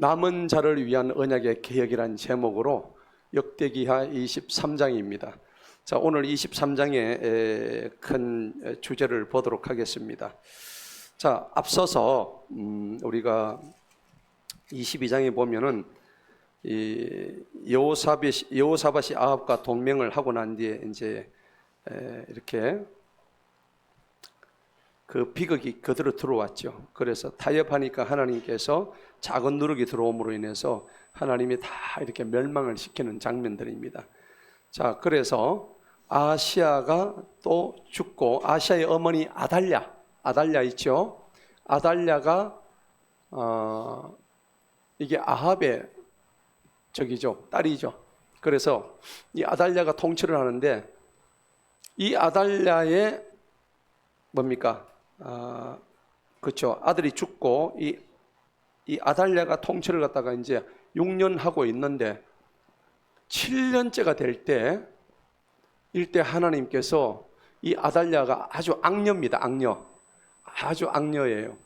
남은 자를 위한 언약의 개혁이라는 제목으로 역대기하 23장입니다. 자, 오늘 23장의 큰 주제를 보도록 하겠습니다. 자, 앞서서 우리가 22장에 보면은 여호사밧이 아합과 동맹을 하고 난 뒤에 이제 이렇게 그 비극이 그대로 들어왔죠. 그래서 타협하니까 하나님께서 작은 누룩이 들어옴으로 인해서 하나님이 다 이렇게 멸망을 시키는 장면들입니다. 자, 그래서 아하시아가 또 죽고, 아하시아의 어머니 아달랴 있죠. 아달랴가 이게 아합의 딸이죠. 그래서 이 아달랴가 통치를 하는데, 이 아달랴의 뭡니까? 그렇죠. 아들이 죽고 이 아달랴가 통치를 갖다가 이제 6년 하고 있는데 7년째가 될 때 일대 하나님께서 이 아달랴가 아주 악녀입니다. 아주 악녀예요.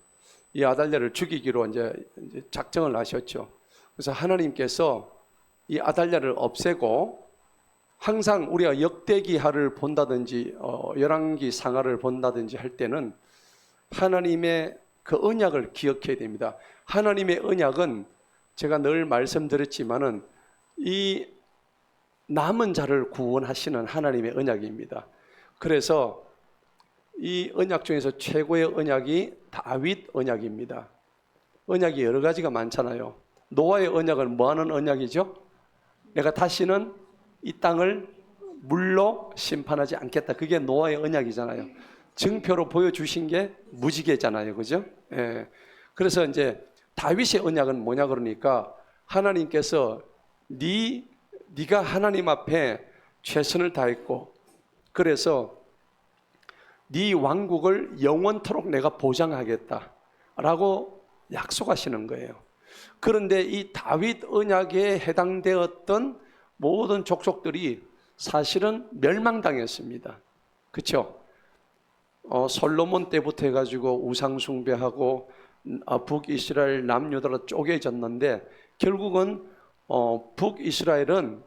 이 아달랴를 죽이기로 이제 작정을 하셨죠. 그래서 하나님께서 이 아달랴를 없애고, 항상 우리가 역대기하를 본다든지 열왕기 상하를 본다든지 할 때는 하나님의 그 언약을 기억해야 됩니다. 하나님의 언약은 제가 늘 말씀드렸지만은 이 남은 자를 구원하시는 하나님의 언약입니다. 그래서 이 언약 중에서 최고의 언약이 다윗 언약입니다. 언약이 여러 가지가 많잖아요. 노아의 언약은 뭐하는 언약이죠? 내가 다시는 이 땅을 물로 심판하지 않겠다. 그게 노아의 언약이잖아요. 증표로 보여주신 게 무지개잖아요. 그죠? 예. 그래서 이제 다윗의 언약은 뭐냐 그러니까, 하나님께서 네가 하나님 앞에 최선을 다했고, 그래서 네 왕국을 영원토록 내가 보장하겠다라고 약속하시는 거예요. 그런데 이 다윗 언약에 해당되었던 모든 족속들이 사실은 멸망당했습니다. 그렇죠? 솔로몬 때부터 해가지고 우상 숭배하고 북이스라엘 남유다로 쪼개졌는데, 결국은 북이스라엘은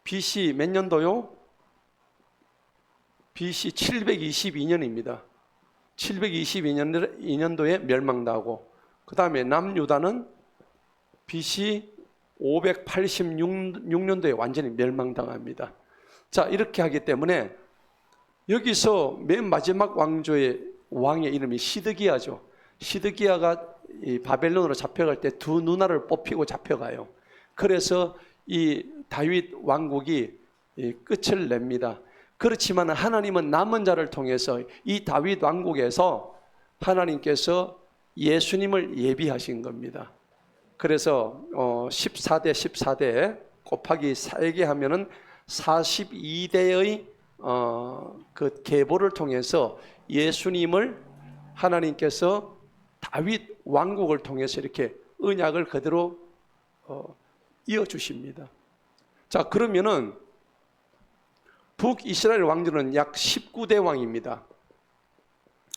BC 몇 년도요? BC 722년입니다. 722년도에 멸망당하고, 그 다음에 남유다는 BC 586년도에 완전히 멸망당합니다. 자, 이렇게 하기 때문에 여기서 맨 마지막 왕의 이름이 시드기야죠. 시드기야가 이 바벨론으로 잡혀갈 때 두 누나를 뽑히고 잡혀가요. 그래서 이 다윗 왕국이 끝을 냅니다. 그렇지만 하나님은 남은 자를 통해서 이 다윗 왕국에서 하나님께서 예수님을 예비하신 겁니다. 그래서 14대 곱하기 4개 하면은 42대의 그 계보를 통해서 예수님을 하나님께서 다윗 왕국을 통해서 이렇게 언약을 그대로 이어주십니다. 자, 그러면은 북이스라엘 왕들은 약 19대 왕입니다.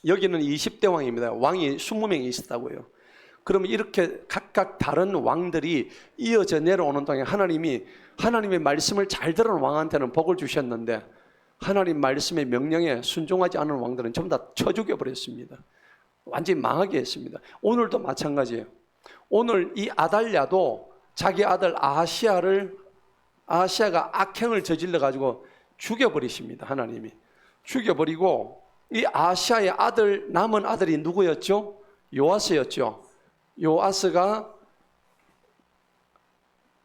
여기는 20대 왕입니다. 왕이 20명이 있었다고요. 그러면 이렇게 각각 다른 왕들이 이어져 내려오는 동안 하나님의 말씀을 잘 들은 왕한테는 복을 주셨는데, 하나님 말씀의 명령에 순종하지 않은 왕들은 전부 다 쳐 죽여버렸습니다. 완전히 망하게 했습니다. 오늘도 마찬가지예요. 오늘 이 아달랴도 자기 아들 아하시아가 악행을 저질러 가지고 죽여버리십니다. 하나님이 죽여버리고, 이 아하시아의 남은 아들이 누구였죠? 요아스였죠. 요아스가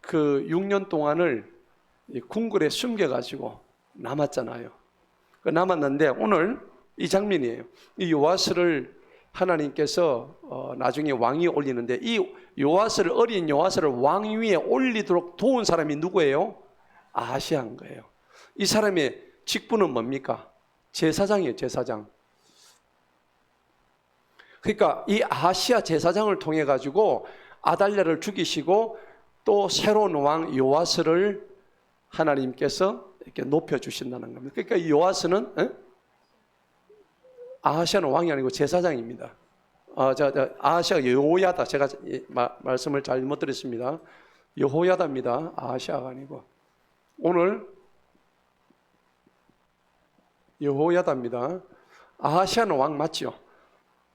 그 6년 동안을 궁궐에 숨겨가지고 남았잖아요. 남았는데 오늘 이 장면이에요. 이 요아스를 하나님께서 나중에 왕위에 올리는데, 이 어린 요아스를 왕위에 올리도록 도운 사람이 누구예요? 아하시아인 거예요. 이 사람의 직분은 뭡니까? 제사장이에요. 제사장. 그러니까 이 아하시아 제사장을 통해 가지고 아달랴를 죽이시고, 또 새로운 왕 요아스를 하나님께서 이렇게 높여주신다는 겁니다. 그러니까 이 요아스는 아하시아는 왕이 아니고 제사장입니다. 아하시아가 여호야다. 제가 말씀을 잘못 드렸습니다. 여호야다입니다. 아하시아가 아니고. 오늘 여호야다입니다. 아하시아는 왕 맞죠?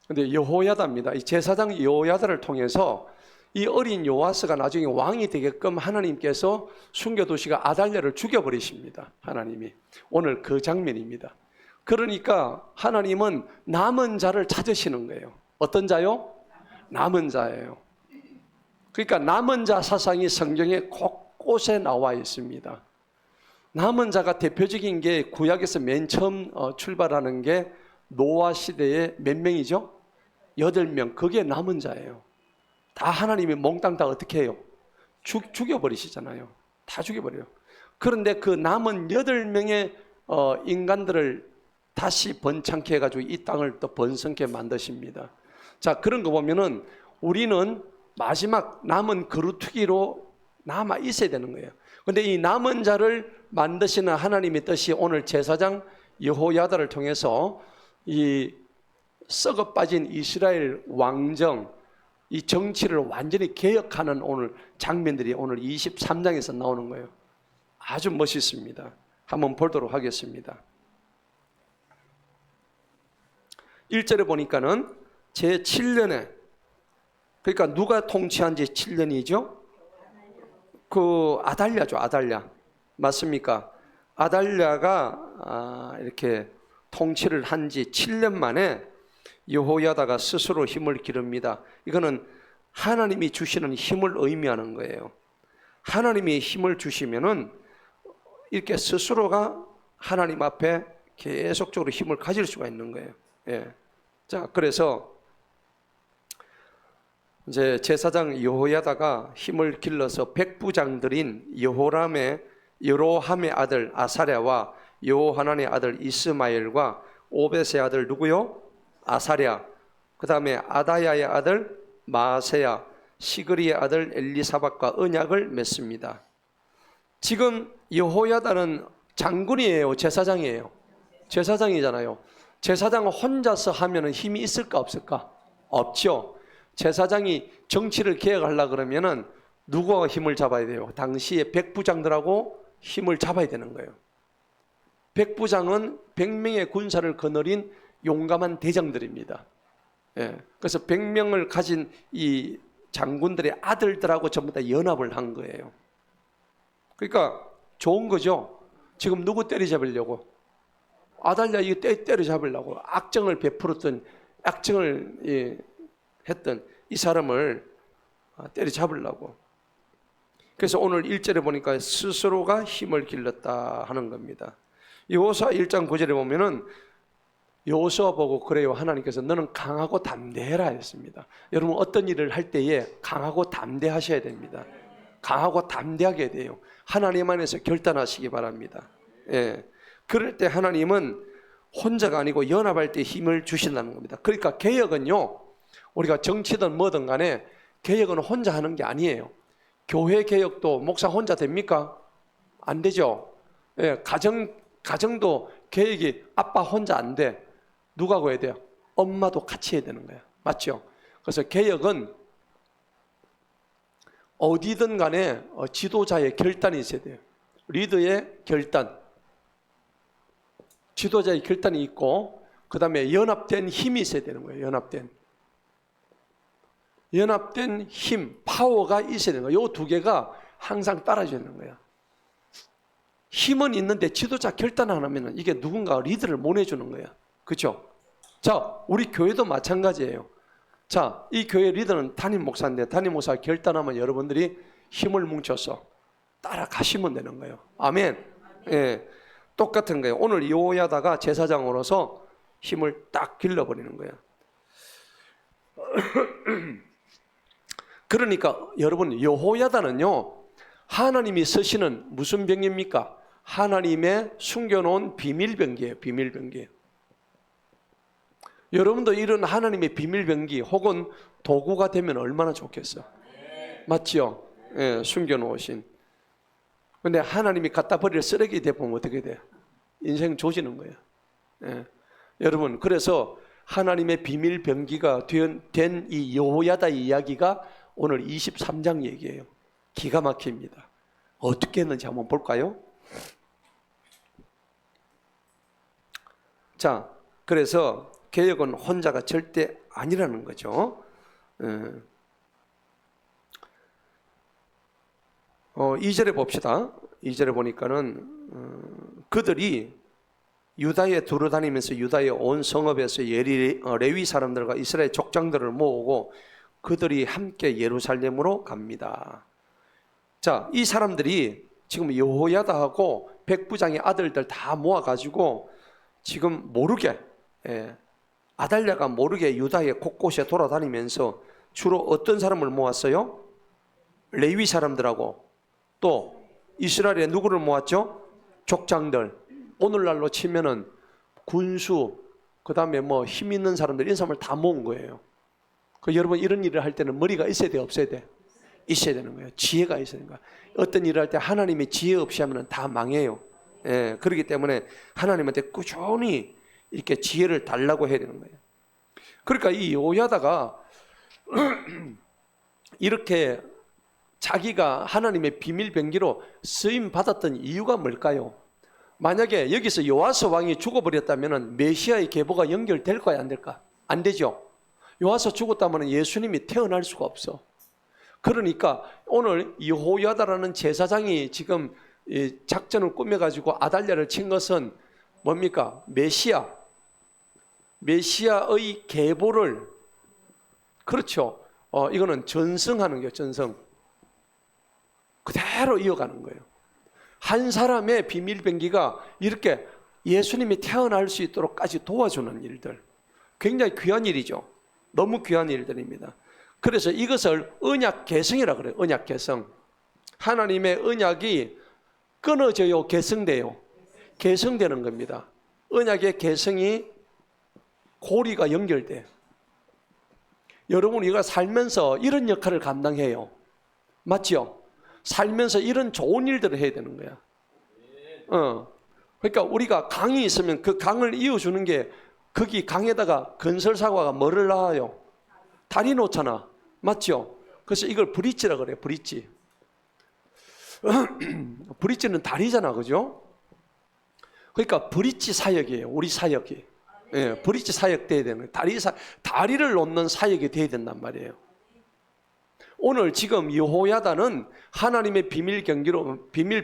근데 여호야다입니다. 이 제사장 여호야다를 통해서 이 어린 요아스가 나중에 왕이 되게끔 하나님께서 숨겨두시가 아달랴를 죽여버리십니다. 하나님이. 오늘 그 장면입니다. 그러니까 하나님은 남은 자를 찾으시는 거예요. 어떤 자요? 남은 자예요. 그러니까 남은 자 사상이 성경에 곳곳에 나와 있습니다. 남은 자가 대표적인 게 구약에서 맨 처음 출발하는 게 노아 시대에 몇 명이죠? 8명. 그게 남은 자예요. 다 하나님이 몽땅 다 어떻게 해요? 죽여버리시잖아요. 다 죽여버려요. 그런데 그 남은 8명의 인간들을 다시 번창케 해가지고 이 땅을 또 번성케 만드십니다. 자, 그런 거 보면은 우리는 마지막 남은 그루트기로 남아 있어야 되는 거예요. 근데 이 남은 자를 만드시는 하나님의 뜻이 오늘 제사장 여호야다를 통해서 이 썩어 빠진 이스라엘 왕정, 이 정치를 완전히 개혁하는 오늘 장면들이 오늘 23장에서 나오는 거예요. 아주 멋있습니다. 한번 보도록 하겠습니다. 1절에 보니까는 제7년에, 그러니까 누가 통치한 지 7년이죠? 그 아달랴죠. 아달랴 맞습니까? 아달랴가 이렇게 통치를 한 지 7년 만에 여호야다가 스스로 힘을 기릅니다. 이거는 하나님이 주시는 힘을 의미하는 거예요. 하나님이 힘을 주시면은 이렇게 스스로가 하나님 앞에 계속적으로 힘을 가질 수가 있는 거예요. 예. 자, 그래서 이제 제사장 여호야다가 힘을 길러서 백부장들인 여로함의 아들 아사랴와 여호하난의 아들 이스마엘과 오벳의 아들 누구요? 아사랴. 그 다음에 아다야의 아들 마세야, 시그리의 아들 엘리사박과 언약을 맺습니다. 지금 여호야다는 장군이에요? 제사장이에요? 제사장이잖아요. 제사장은 혼자서 하면 힘이 있을까 없을까? 없죠. 제사장이 정치를 개혁하려고 그러면은 누구와 힘을 잡아야 돼요? 당시에 백부장들하고 힘을 잡아야 되는 거예요. 백부장은 100명의 군사를 거느린 용감한 대장들입니다. 예. 그래서 100명을 가진 이 장군들의 아들들하고 전부 다 연합을 한 거예요. 그러니까 좋은 거죠. 지금 누구 때려잡으려고? 아달랴 이거 때려잡으려고 악정을 베풀었던, 악정을 했던 이 사람을 때려잡으려고. 그래서 오늘 1절에 보니까 스스로가 힘을 길렀다 하는 겁니다. 여호수아 1장 9절에 보면은 여호수아 보고 그래요. 하나님께서 너는 강하고 담대해라 했습니다. 여러분 어떤 일을 할 때에 강하고 담대하셔야 됩니다. 강하고 담대하게 돼요. 하나님 안에서 결단하시기 바랍니다. 예. 그럴 때 하나님은 혼자가 아니고 연합할 때 힘을 주신다는 겁니다. 그러니까 개혁은요, 우리가 정치든 뭐든 간에 개혁은 혼자 하는 게 아니에요. 교회 개혁도 목사 혼자 됩니까? 안 되죠. 예, 가정도 개혁이 아빠 혼자 안 돼. 누가 해야 돼요? 엄마도 같이 해야 되는 거예요. 맞죠? 그래서 개혁은 어디든 간에 지도자의 결단이 있어야 돼요. 리더의 결단, 지도자의 결단이 있고, 그 다음에 연합된 힘이 있어야 되는 거예요. 연합된 힘, 파워가 있어야 되는 거예요. 이 두 개가 항상 따라줘야 되는 거예요. 힘은 있는데 지도자 결단 안 하면 이게 누군가 리더를 못 해주는 거예요. 그렇죠? 자, 우리 교회도 마찬가지예요. 자, 이 교회 리더는 담임 목사인데 담임 목사가 결단하면 여러분들이 힘을 뭉쳐서 따라가시면 되는 거예요. 아멘. 예, 똑같은 거예요. 오늘 여호야다가 제사장으로서 힘을 딱 길러버리는 거예요. 그러니까 여러분 여호야다는요, 하나님이 쓰시는 무슨 병입니까? 하나님의 숨겨놓은 비밀병기예요. 비밀병기. 여러분도 이런 하나님의 비밀병기 혹은 도구가 되면 얼마나 좋겠어. 맞죠? 예, 숨겨놓으신. 근데 하나님이 갖다 버릴 쓰레기 되면 어떻게 돼요? 인생 조지는 거예요. 예. 여러분, 그래서 하나님의 비밀 병기가 된 이 여호야다 이야기가 오늘 23장 얘기예요. 기가 막힙니다. 어떻게 했는지 한번 볼까요? 자, 그래서 개혁은 혼자가 절대 아니라는 거죠. 2절에 봅시다. 2절에 보니까는 그들이 유다에 두루다니면서 유다의 온 성읍에서 레위 사람들과 이스라엘 족장들을 모으고 그들이 함께 예루살렘으로 갑니다. 자, 이 사람들이 지금 여호야다하고 백부장의 아들들 다 모아가지고 지금 모르게, 아달랴가 모르게 유다의 곳곳에 돌아다니면서 주로 어떤 사람을 모았어요? 레위 사람들하고 또 이스라엘에 누구를 모았죠? 족장들. 오늘날로 치면은 군수, 그 다음에 뭐 힘 있는 사람들, 이런 사람을 다 모은 거예요. 여러분 이런 일을 할 때는 머리가 있어야 돼, 없어야 돼? 있어야 되는 거예요. 지혜가 있어야 되는 거예요. 어떤 일을 할 때 하나님의 지혜 없이 하면 다 망해요. 그렇기 때문에 하나님한테 꾸준히 이렇게 지혜를 달라고 해야 되는 거예요. 그러니까 이 여호야다가 이렇게 자기가 하나님의 비밀 병기로 쓰임 받았던 이유가 뭘까요? 만약에 여기서 요아스 왕이 죽어버렸다면 메시아의 계보가 연결될까요, 안 될까? 안 되죠. 요아스 죽었다면 예수님이 태어날 수가 없어. 그러니까 오늘 여호야다라는 제사장이 지금 작전을 꾸며가지고 아달랴를 친 것은 뭡니까? 메시아의 계보를, 그렇죠. 이거는 전승하는 거예요. 전승. 그대로 이어가는 거예요. 한 사람의 비밀 병기가 이렇게 예수님이 태어날 수 있도록까지 도와주는 일들, 굉장히 귀한 일이죠. 너무 귀한 일들입니다. 그래서 이것을 언약 계승이라고 그래요. 언약 계승. 하나님의 언약이 끊어져요, 계승돼요? 계승되는 겁니다. 언약의 계승이 고리가 연결돼. 여러분, 우리가 살면서 이런 역할을 감당해요. 맞죠? 살면서 이런 좋은 일들을 해야 되는 거야. 그러니까 우리가 강이 있으면 그 강을 이어주는 게, 거기 강에다가 건설사고가 뭐를 낳아요? 다리 놓잖아. 맞죠? 그래서 이걸 브릿지라고 그래요. 브릿지. 브릿지는 다리잖아. 그죠? 그러니까 브릿지 사역이에요. 우리 사역이. 브릿지 사역 돼야 되는 거예요. 다리를 놓는 사역이 돼야 된단 말이에요. 오늘 지금 여호야다는 하나님의 비밀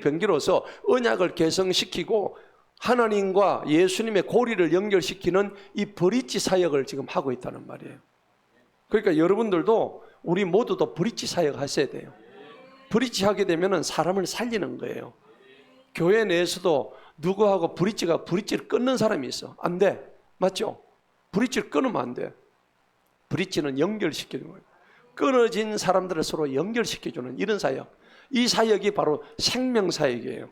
병기로서 언약을 개성시키고 하나님과 예수님의 고리를 연결시키는 이 브릿지 사역을 지금 하고 있다는 말이에요. 그러니까 여러분들도, 우리 모두도 브릿지 사역 하셔야 돼요. 브릿지 하게 되면 사람을 살리는 거예요. 교회 내에서도 누구하고 브릿지를 끊는 사람이 있어. 안 돼. 맞죠? 브릿지를 끊으면 안 돼. 브릿지는 연결시키는 거예요. 끊어진 사람들을 서로 연결시켜주는 이런 사역. 이 사역이 바로 생명사역이에요.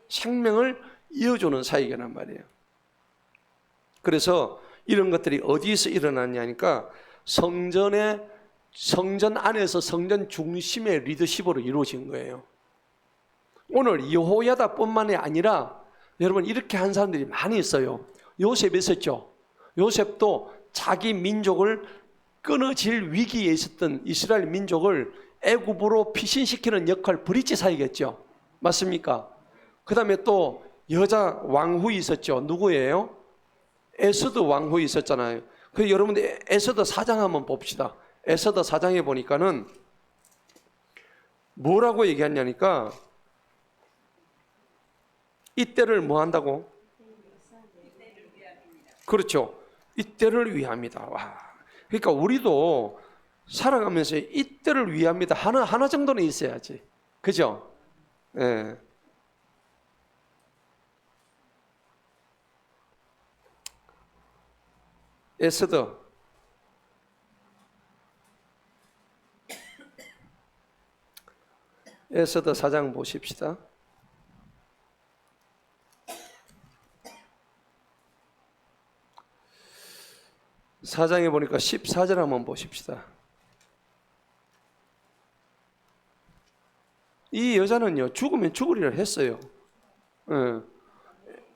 생명을 이어주는 사역이란 말이에요. 그래서 이런 것들이 어디서 일어났냐니까 성전 안에서 성전 중심의 리더십으로 이루어진 거예요. 오늘 여호야다뿐만이 아니라 여러분 이렇게 한 사람들이 많이 있어요. 요셉 있었죠. 요셉도 자기 민족을, 끊어질 위기에 있었던 이스라엘 민족을 애굽으로 피신시키는 역할, 브릿지 사역이겠죠. 맞습니까? 그 다음에 또 여자 왕후 있었죠. 누구예요? 에스드 왕후 있었잖아요. 그래서 여러분들 에스더 4장 한번 봅시다. 에스더 4장에 보니까는 뭐라고 얘기하냐니까, 이때를 뭐 한다고? 그렇죠. 이때를 위함이다. 와. 그러니까 우리도 살아가면서 이때를 위함이다. 하나 정도는 있어야지. 그죠? 예. 에스더 4장 보십시다. 4장에 보니까 14절 한번 보십시다. 이 여자는요, 죽으면 죽으리라 했어요.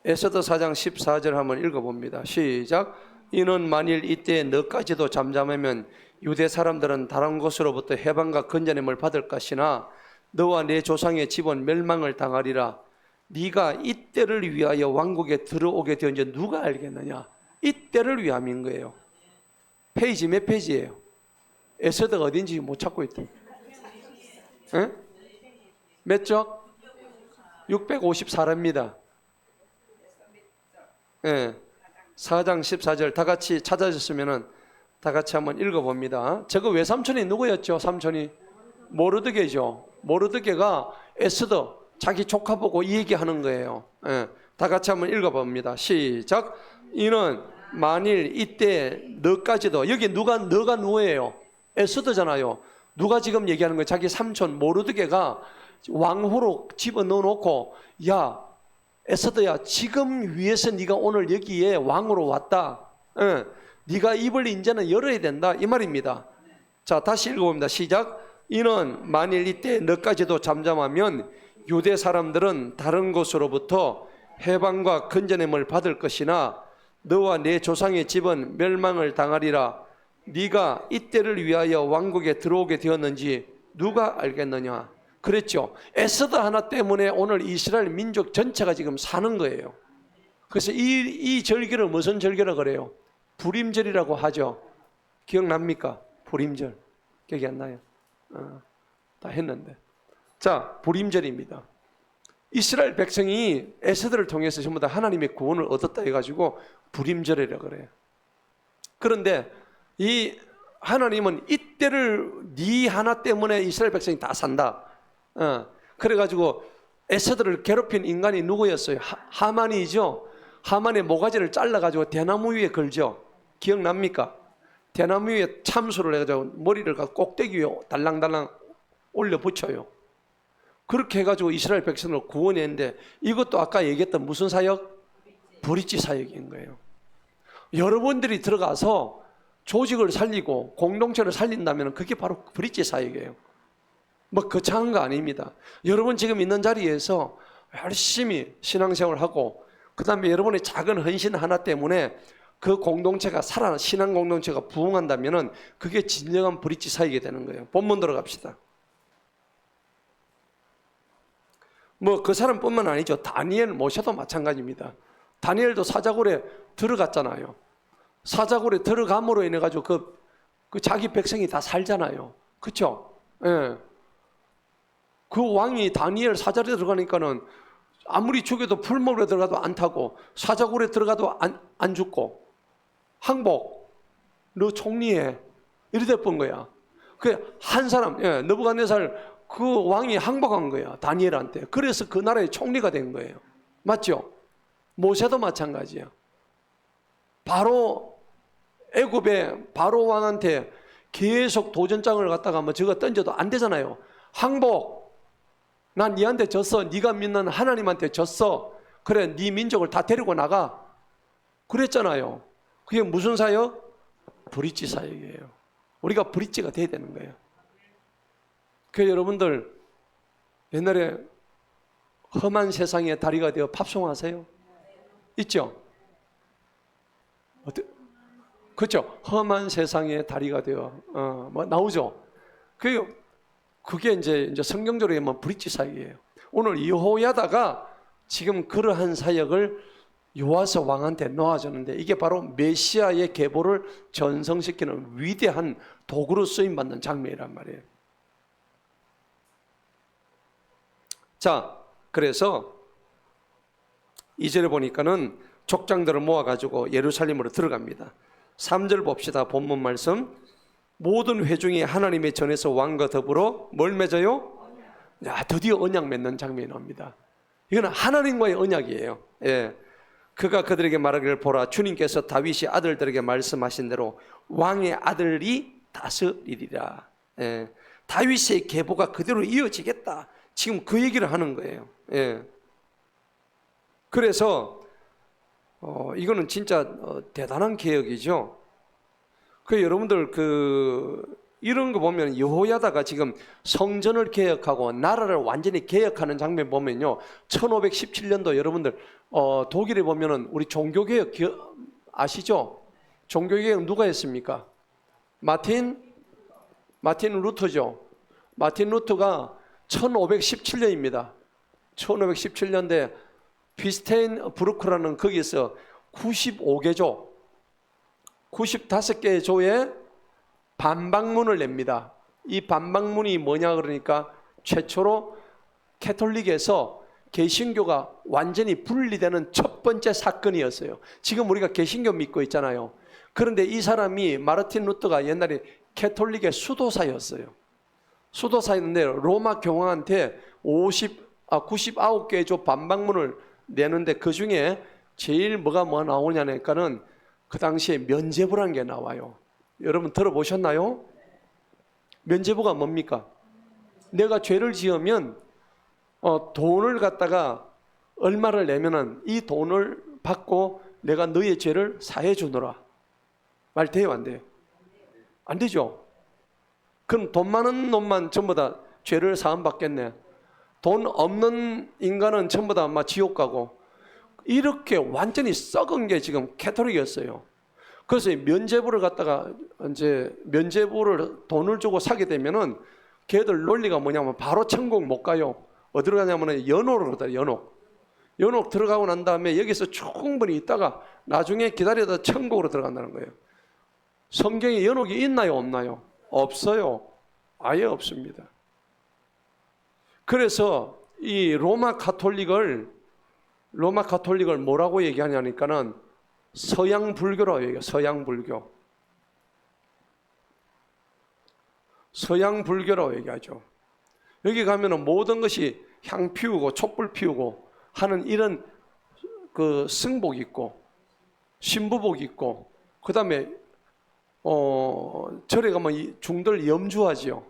에스더 4장 14절 한번 읽어봅니다. 시작. 이는 만일 이때 너까지도 잠잠하면 유대 사람들은 다른 곳으로부터 해방과 건져냄을 받을 것이나 너와 내 조상의 집은 멸망을 당하리라. 네가 이때를 위하여 왕국에 들어오게 되었는지 누가 알겠느냐? 이때를 위함인 거예요. 페이지 몇 페이지예요? 에스더가 어딘지 못 찾고 있다. 에? 몇 쪽? 654입니다. 예. 4장 14절 다 같이 찾아주시면은 다 같이 한번 읽어봅니다. 저거 외삼촌이 누구였죠? 삼촌이 모르드게죠. 모르드게가 에스더 자기 조카 보고 이 얘기하는 거예요. 예. 다 같이 한번 읽어봅니다. 시작. 이는 만일 이때 너까지도, 여기 너가 누구예요? 에스더잖아요. 누가 지금 얘기하는 거예요? 자기 삼촌 모르드게가 왕후로 집어넣어 놓고, 야 에스더야, 지금 위해서 네가 오늘 여기에 왕으로 왔다. 네가 입을 이제는 열어야 된다, 이 말입니다. 자, 다시 읽어봅니다. 시작. 이는 만일 이때 너까지도 잠잠하면 유대 사람들은 다른 곳으로부터 해방과 건져냄을 받을 것이나 너와 내 조상의 집은 멸망을 당하리라. 네가 이때를 위하여 왕국에 들어오게 되었는지 누가 알겠느냐? 그랬죠. 에스더 하나 때문에 오늘 이스라엘 민족 전체가 지금 사는 거예요. 그래서 이 절기를 무슨 절기라 그래요? 불임절이라고 하죠. 기억납니까? 불임절. 기억이 안 나요? 다 했는데. 자, 불임절입니다. 이스라엘 백성이 에스더를 통해서 전부 다 하나님의 구원을 얻었다 해가지고 불임절이라 그래요. 그런데 이 하나님은 이때를 네 하나 때문에 이스라엘 백성이 다 산다. 그래가지고 에스더를 괴롭힌 인간이 누구였어요? 하만이죠. 하만의 모가지를 잘라가지고 대나무 위에 걸죠. 기억납니까? 대나무 위에 참수를 해가지고 머리를 꼭대기 위에 달랑달랑 올려 붙여요. 그렇게 해가지고 이스라엘 백성을 구원했는데, 이것도 아까 얘기했던 무슨 사역? 브릿지 사역인 거예요. 여러분들이 들어가서 조직을 살리고 공동체를 살린다면 그게 바로 브릿지 사역이에요. 뭐 거창한 거 아닙니다. 여러분 지금 있는 자리에서 열심히 신앙생활을 하고, 그 다음에 여러분의 작은 헌신 하나 때문에 그 공동체가 신앙 공동체가 부흥한다면 그게 진정한 브릿지 사역이 되는 거예요. 본문 들어갑시다. 뭐 그 사람뿐만 아니죠. 다니엘 모셔도 마찬가지입니다. 다니엘도 사자굴에 들어갔잖아요. 사자굴에 들어감으로 인해 가지고 그 자기 백성이 다 살잖아요. 그렇죠? 예. 그 왕이 다니엘 사자굴에 들어가니까는 아무리 죽여도 풀목에 들어가도 안 타고, 사자굴에 들어가도 안 죽고, 항복, 너 총리해, 이래 돼본 거야. 그 한 사람, 느부갓네살 그 왕이 항복한 거야, 다니엘한테. 그래서 그 나라의 총리가 된 거예요. 맞죠? 모세도 마찬가지야. 바로 애굽의 바로 왕한테 계속 도전장을 갖다가 뭐 저거 던져도 안 되잖아요. 항복. 난 니한테 졌어. 네가 믿는 하나님한테 졌어. 그래, 네 민족을 다 데리고 나가. 그랬잖아요. 그게 무슨 사역? 브릿지 사역이에요. 우리가 브릿지가 돼야 되는 거예요. 그 여러분들 옛날에 험한 세상의 다리가 되어 팝송 하세요? 있죠? 그렇죠? 험한 세상의 다리가 되어 뭐 나오죠? 그게 이제 성경적으로 하면 브릿지 사역이에요. 오늘 여호야다가 지금 그러한 사역을 요아스 왕한테 놓아주는데, 이게 바로 메시아의 계보를 전성시키는 위대한 도구로 쓰임받는 장면이란 말이에요. 자, 그래서 2절에 보니까는 족장들을 모아가지고 예루살렘으로 들어갑니다. 3절 봅시다. 본문 말씀. 모든 회중이 하나님의 전에서 왕과 더불어 뭘 맺어요? 야, 드디어 언약 맺는 장면이 나옵니다. 이건 하나님과의 언약이에요. 예. 그가 그들에게 말하기를, 보라, 주님께서 다윗이 아들들에게 말씀하신 대로 왕의 아들이 다스리리라. 예. 다윗의 계보가 그대로 이어지겠다. 지금 그 얘기를 하는 거예요. 예. 그래서 이거는 진짜 대단한 개혁이죠. 여러분들 이런 거 보면 여호야다가 지금 성전을 개혁하고 나라를 완전히 개혁하는 장면 보면요, 1517년도 여러분들 독일에 보면은 우리 종교개혁 아시죠? 종교개혁 누가 했습니까? 마틴 루터죠. 마틴 루터가 1517년입니다. 1517년대 비스테인부르크라는 거기서 95개조, 95개의 조에 반박문을 냅니다. 이 반박문이 뭐냐 그러니까 최초로 캐톨릭에서 개신교가 완전히 분리되는 첫 번째 사건이었어요. 지금 우리가 개신교 믿고 있잖아요. 그런데 이 사람이 마르틴 루터가 옛날에 캐톨릭의 수도사였어요. 수도사였는데 로마 교황한테 99개의 조 반박문을 내는데 그 중에 제일 뭐가 나오냐니까는 그 당시에 면죄부라는 게 나와요. 여러분 들어보셨나요? 면죄부가 뭡니까? 내가 죄를 지으면 돈을 갖다가 얼마를 내면은 이 돈을 받고 내가 너의 죄를 사해 주노라. 말 돼요, 안 돼요? 안 되죠. 그럼 돈 많은 놈만 전부 다 죄를 사함 받겠네. 돈 없는 인간은 전부 다 아마 지옥 가고. 이렇게 완전히 썩은 게 지금 캐톨릭이었어요. 그래서 면죄부를 갖다가 이제 면죄부를 돈을 주고 사게 되면은 걔들 논리가 뭐냐면 바로 천국 못 가요. 어디로 가냐면 연옥으로 가요. 연옥 들어가고 난 다음에 여기서 충분히 있다가 나중에 기다려다 천국으로 들어간다는 거예요. 성경에 연옥이 있나요, 없나요? 없어요. 아예 없습니다. 그래서 이 로마 가톨릭을 뭐라고 얘기하냐니까는 서양 불교라고 얘기해요. 서양 불교라고 얘기하죠. 여기 가면은 모든 것이 향 피우고 촛불 피우고 하는 이런 그 승복 있고 신부복 있고 그 다음에 절에 가면 중들 염주하지요.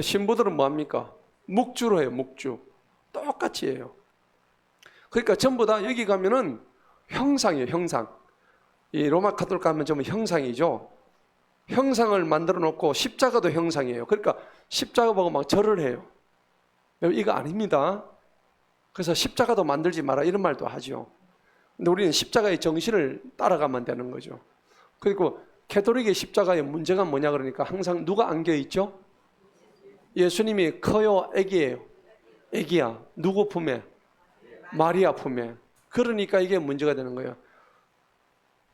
신부들은 뭐합니까? 묵주로 해요. 묵주. 똑같이 해요. 그러니까 전부 다 여기 가면은 형상이에요. 형상. 이 로마 가톨릭 가면 전부 형상이죠. 형상을 만들어 놓고 십자가도 형상이에요. 그러니까 십자가 보고 막 절을 해요. 이거 아닙니다. 그래서 십자가도 만들지 마라 이런 말도 하죠. 근데 우리는 십자가의 정신을 따라가면 되는 거죠. 그리고 캐톨릭의 십자가의 문제가 뭐냐 그러니까 항상 누가 안겨 있죠? 예수님이 커요, 애기예요? 애기야. 누구 품에? 마리아 품에. 그러니까 이게 문제가 되는 거예요.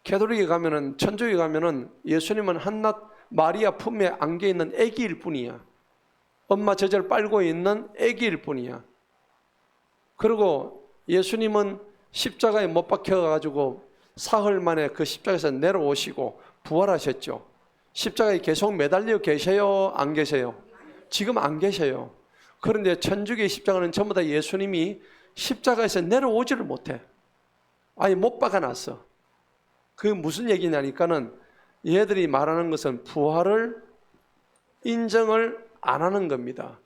캐톨릭에 가면은 천주교에 가면은 예수님은 한낱 마리아 품에 안겨 있는 애기일 뿐이야. 엄마 젖을 빨고 있는 애기일 뿐이야. 그리고 예수님은 십자가에 못 박혀 가지고 사흘 만에 그 십자가에서 내려오시고 부활하셨죠. 십자가에 계속 매달려 계세요? 안 계세요? 지금 안 계세요. 그런데 천주교의 십자가는 전부 다 예수님이 십자가에서 내려오지를 못해. 아예 못 박아놨어. 그게 무슨 얘기냐니까는 얘들이 말하는 것은 부활을 인정을 안 하는 겁니다.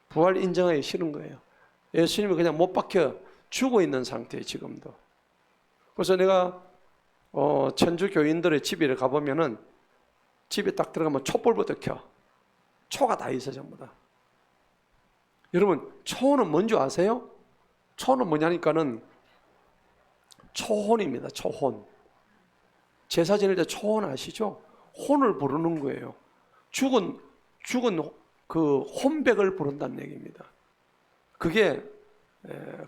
부활 인정하기 싫은 거예요. 예수님이 그냥 못 박혀 죽어 있는 상태예요, 지금도. 그래서 내가 천주교인들의 집에 가보면은 집에 딱 들어가면 촛불부터 켜. 초가 다 있어, 전부 다. 여러분, 초는 뭔지 아세요? 초는 뭐냐니까는 초혼입니다, 초혼. 제사 지낼 때 초혼 아시죠? 혼을 부르는 거예요. 죽은 그 혼백을 부른다는 얘기입니다. 그게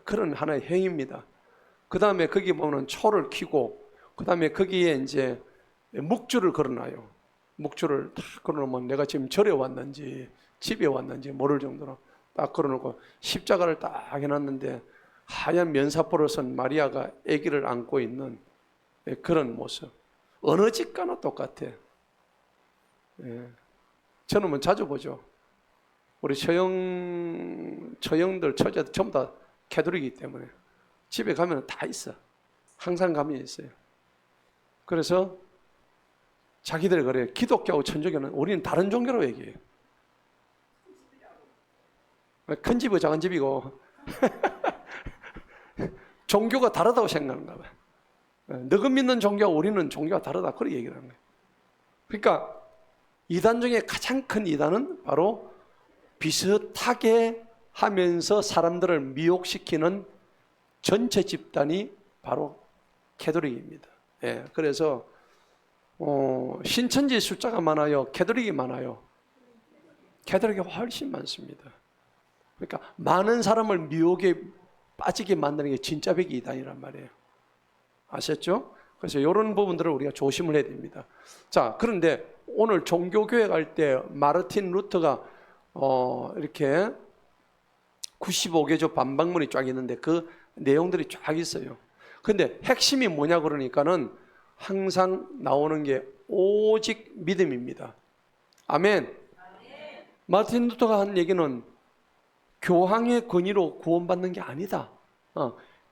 그런 하나의 행위입니다. 그 다음에 거기 보면 초를 켜고, 그 다음에 거기에 이제 묵주를 걸어놔요. 묵주를 딱 걸어놓으면 내가 지금 절에 왔는지 집에 왔는지 모를 정도로 딱 걸어놓고 십자가를 딱 해놨는데 하얀 면사포를 쓴 마리아가 아기를 안고 있는 그런 모습. 어느 집 가나 똑같아. 저는 뭐 자주 보죠. 우리 처형들, 처제들 전부 다 캐톨릭이기 때문에 집에 가면 다 있어. 항상 가면 있어요. 그래서 자기들 그래요. 기독교하고 천주교는 우리는 다른 종교라고 얘기해요. 큰 집이고 작은 집이고 종교가 다르다고 생각하는가 봐요. 너가 믿는 종교와 우리는 종교가 다르다. 그렇게 얘기를 하는 거예요. 그러니까 이단 중에 가장 큰 이단은 바로 비슷하게 하면서 사람들을 미혹시키는 전체 집단이 바로 캐톨릭입니다. 그래서 신천지 숫자가 많아요? 캐톨릭이 많아요? 캐톨릭이 훨씬 많습니다. 그러니까 많은 사람을 미혹에 빠지게 만드는 게 진짜 백이 이단이란 말이에요. 아셨죠? 그래서 이런 부분들을 우리가 조심을 해야 됩니다. 자, 그런데 오늘 종교교회 갈 때 마르틴 루터가 이렇게 95개조 반박문이 쫙 있는데 그 내용들이 쫙 있어요. 근데 핵심이 뭐냐 그러니까는 항상 나오는 게 오직 믿음입니다. 아멘. 마르틴 루터가 한 얘기는 교황의 권위로 구원받는 게 아니다.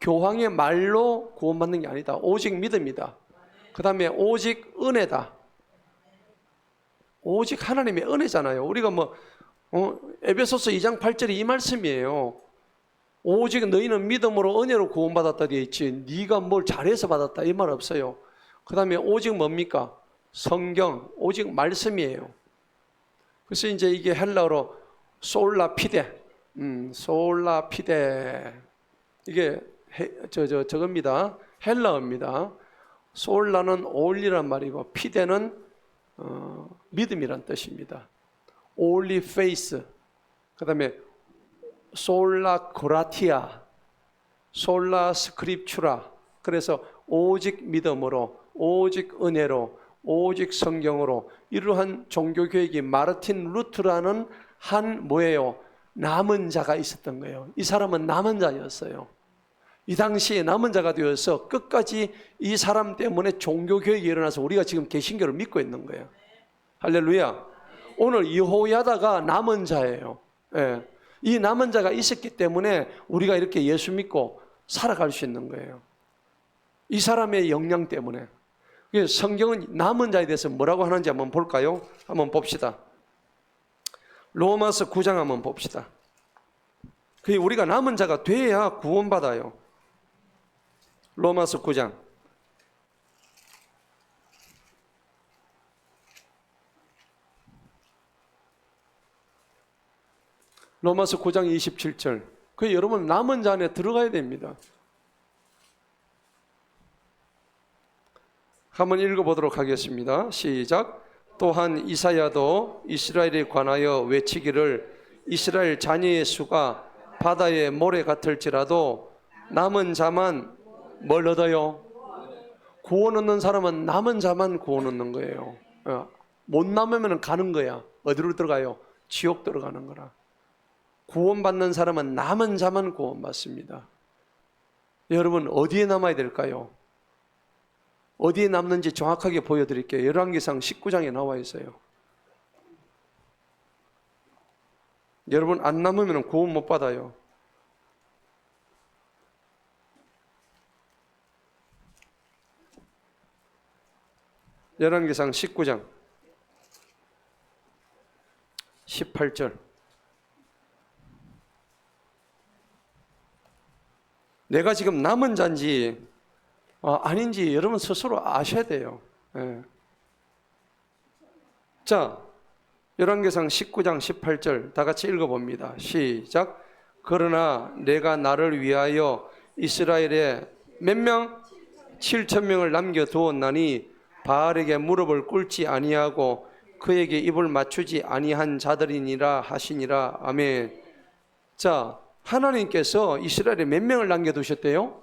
교황의 말로 구원받는 게 아니다. 오직 믿음이다. 그 다음에 오직 은혜다. 오직 하나님의 은혜잖아요. 우리가 에베소서 2장 8절이 이 말씀이에요. 오직 너희는 믿음으로 은혜로 구원받았다 되어 있지 네가 뭘 잘해서 받았다 이 말 없어요. 그 다음에 오직 뭡니까? 성경, 오직 말씀이에요. 그래서 이제 이게 헬라어로 솔라 피데, 솔라 피데, 이게 저겁니다. 헬라어입니다. 솔라는 올리란 말이고 피데는 믿음이란 뜻입니다. only faith, 그 다음에 솔라 그라티아, 솔라 스크립추라. 그래서 오직 믿음으로, 오직 은혜로, 오직 성경으로 이러한 종교교육이 마르틴 루트라는 한 뭐예요? 남은 자가 있었던 거예요. 이 사람은 남은 자였어요. 이 당시에 남은 자가 되어서 끝까지 이 사람 때문에 종교교육이 일어나서 우리가 지금 개신교를 믿고 있는 거예요. 할렐루야. 오늘 여호야다가 남은 자예요. 예. 이 남은 자가 있었기 때문에 우리가 이렇게 예수 믿고 살아갈 수 있는 거예요. 이 사람의 역량 때문에. 성경은 남은 자에 대해서 뭐라고 하는지 한번 볼까요? 한번 봅시다. 로마서 9장 한번 봅시다. 우리가 남은 자가 돼야 구원받아요. 로마서 9장. 로마서 9장 27절. 여러분 남은 자 안에 들어가야 됩니다. 한번 읽어보도록 하겠습니다. 시작. 또한 이사야도 이스라엘에 관하여 외치기를 이스라엘 자녀의 수가 바다의 모래 같을지라도 남은 자만 뭘 얻어요? 구원 얻는 사람은 남은 자만 구원 얻는 거예요. 못 남으면 가는 거야. 어디로 들어가요? 지옥 들어가는 거라. 구원받는 사람은 남은 자만 구원받습니다. 여러분 어디에 남아야 될까요? 어디에 남는지 정확하게 보여드릴게요. 열왕기상 19장에 나와 있어요. 여러분 안 남으면 구원 못 받아요. 열왕기상 19장 18절. 내가 지금 남은 자인지 아닌지 여러분 스스로 아셔야 돼요. 예. 자, 열왕기상 19장 18절 다 같이 읽어봅니다. 시작. 그러나 내가 나를 위하여 이스라엘에 몇 명? 7,000명을 남겨두었나니 바알에게 무릎을 꿇지 아니하고 그에게 입을 맞추지 아니한 자들이니라 하시니라. 아멘. 자, 하나님께서 이스라엘에 몇 명을 남겨두셨대요?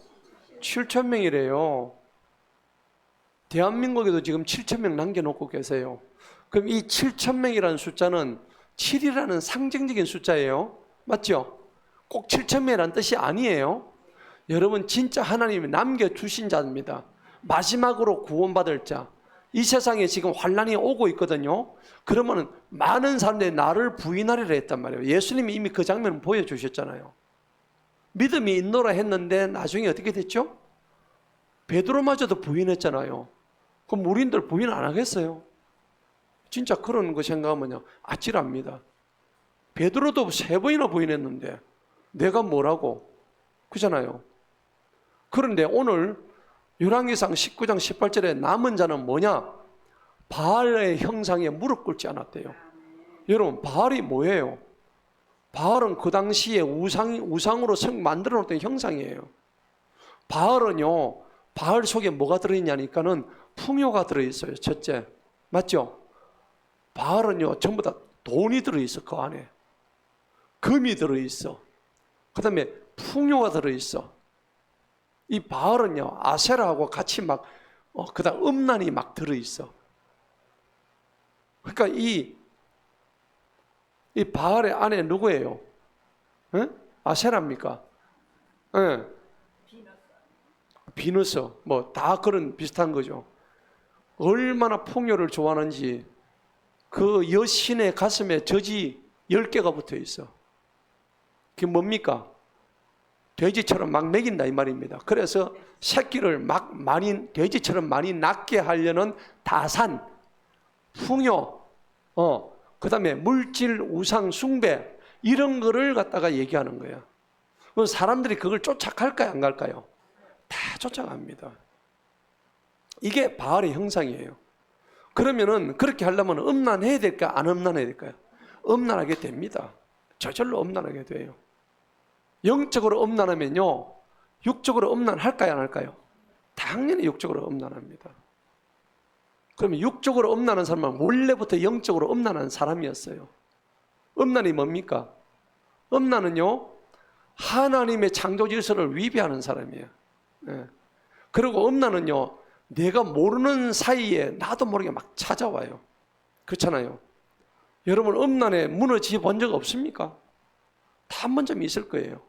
7,000명이래요. 대한민국에도 지금 7,000명 남겨놓고 계세요. 그럼 이 7,000명이라는 숫자는 7이라는 상징적인 숫자예요. 맞죠? 꼭 7,000명이라는 뜻이 아니에요. 여러분 진짜 하나님이 남겨주신 자입니다. 마지막으로 구원받을 자. 이 세상에 지금 환난이 오고 있거든요. 그러면 많은 사람들이 나를 부인하리라 했단 말이에요. 예수님이 이미 그 장면을 보여주셨잖아요. 믿음이 있노라 했는데 나중에 어떻게 됐죠? 베드로마저도 부인했잖아요. 그럼 우리들 부인 안 하겠어요? 진짜 그런 거 생각하면요 아찔합니다. 베드로도 3번이나 부인했는데 내가 뭐라고? 그잖아요. 그런데 오늘 열왕기상 19장 18절에 남은 자는 뭐냐? 바알의 형상에 무릎 꿇지 않았대요. 여러분 바알이 뭐예요? 바알은 그 당시에 우상으로 만들어 놓던 형상이에요. 바알은요, 바알 속에 뭐가 들어있냐니까는 풍요가 들어있어요. 첫째, 맞죠? 바알은요 전부 다 돈이 들어있어. 그 안에 금이 들어있어. 그 다음에 풍요가 들어있어. 이 바알은요 아세라하고 같이 막 그다음 음란이 막 들어있어. 그러니까 이 바알의 아내 누구예요? 에? 아세라입니까? 예. 비너스 뭐 다 그런 비슷한 거죠. 얼마나 풍요를 좋아하는지 그 여신의 가슴에 젖이 10개가 붙어 있어. 그게 뭡니까? 돼지처럼 막 먹인다 이 말입니다. 그래서 새끼를 막 많이 돼지처럼 많이 낳게 하려는 다산, 풍요, 그다음에 물질 우상 숭배 이런 거를 갖다가 얘기하는 거야. 그럼 사람들이 그걸 쫓아갈까요, 안 갈까요? 다 쫓아갑니다. 이게 바알의 형상이에요. 그러면은 그렇게 하려면 음란해야 될까, 안 음란해야 될까요? 음란하게 됩니다. 저절로 음란하게 돼요. 영적으로 음란하면요, 육적으로 음란할까요, 안 할까요? 당연히 육적으로 음란합니다. 그러면 육적으로 음란한 사람은 원래부터 영적으로 음란한 사람이었어요. 음란이 뭡니까? 음란은요, 하나님의 창조 질서를 위배하는 사람이에요. 예. 그리고 음란은요, 내가 모르는 사이에 나도 모르게 막 찾아와요. 그렇잖아요. 여러분 음란에 무너져 본 적 없습니까? 다 한 번쯤 있을 거예요.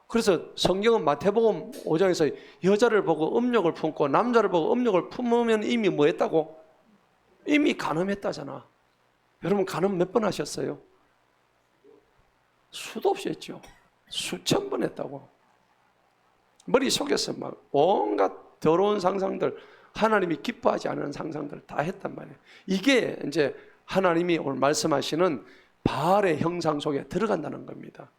그래서 성경은 마태복음 5장에서 여자를 보고 음욕을 품고 남자를 보고 음욕을 품으면 이미 뭐 했다고? 이미 간음했다잖아. 여러분 간음 몇 번 하셨어요? 수도 없이 했죠. 수천 번 했다고. 머릿속에서 막 온갖 더러운 상상들, 하나님이 기뻐하지 않은 상상들 다 했단 말이에요. 이게 이제 하나님이 오늘 말씀하시는 바알의 형상 속에 들어간다는 겁니다.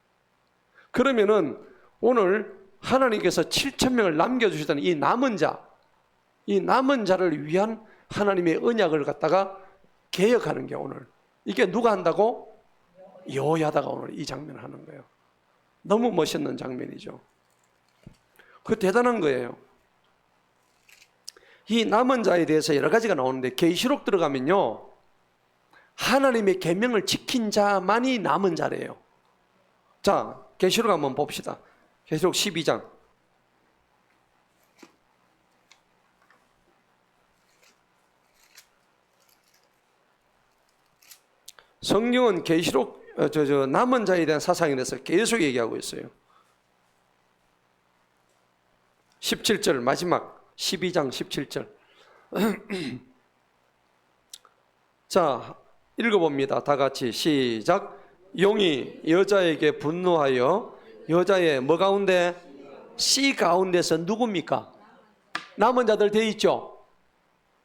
그러면은 오늘 하나님께서 7,000명을 남겨주시던 이 남은 자를 위한 하나님의 언약을 갖다가 개혁하는 게 오늘 이게 누가 한다고? 여호야다가 오늘 이 장면을 하는 거예요. 너무 멋있는 장면이죠. 그 대단한 거예요. 이 남은 자에 대해서 여러 가지가 나오는데 계시록 들어가면요, 하나님의 계명을 지킨 자만이 남은 자래요. 자, 계시록 한번 봅시다. 계시록 12장. 성경은 계시록 남은 자에 대한 사상에 대해서 계속 얘기하고 있어요. 17절 마지막 12장 17절. 자, 읽어봅니다. 다 같이 시작. 용이 여자에게 분노하여 여자의 뭐 가운데? 씨 가운데서 누굽니까? 남은 자들 돼 있죠?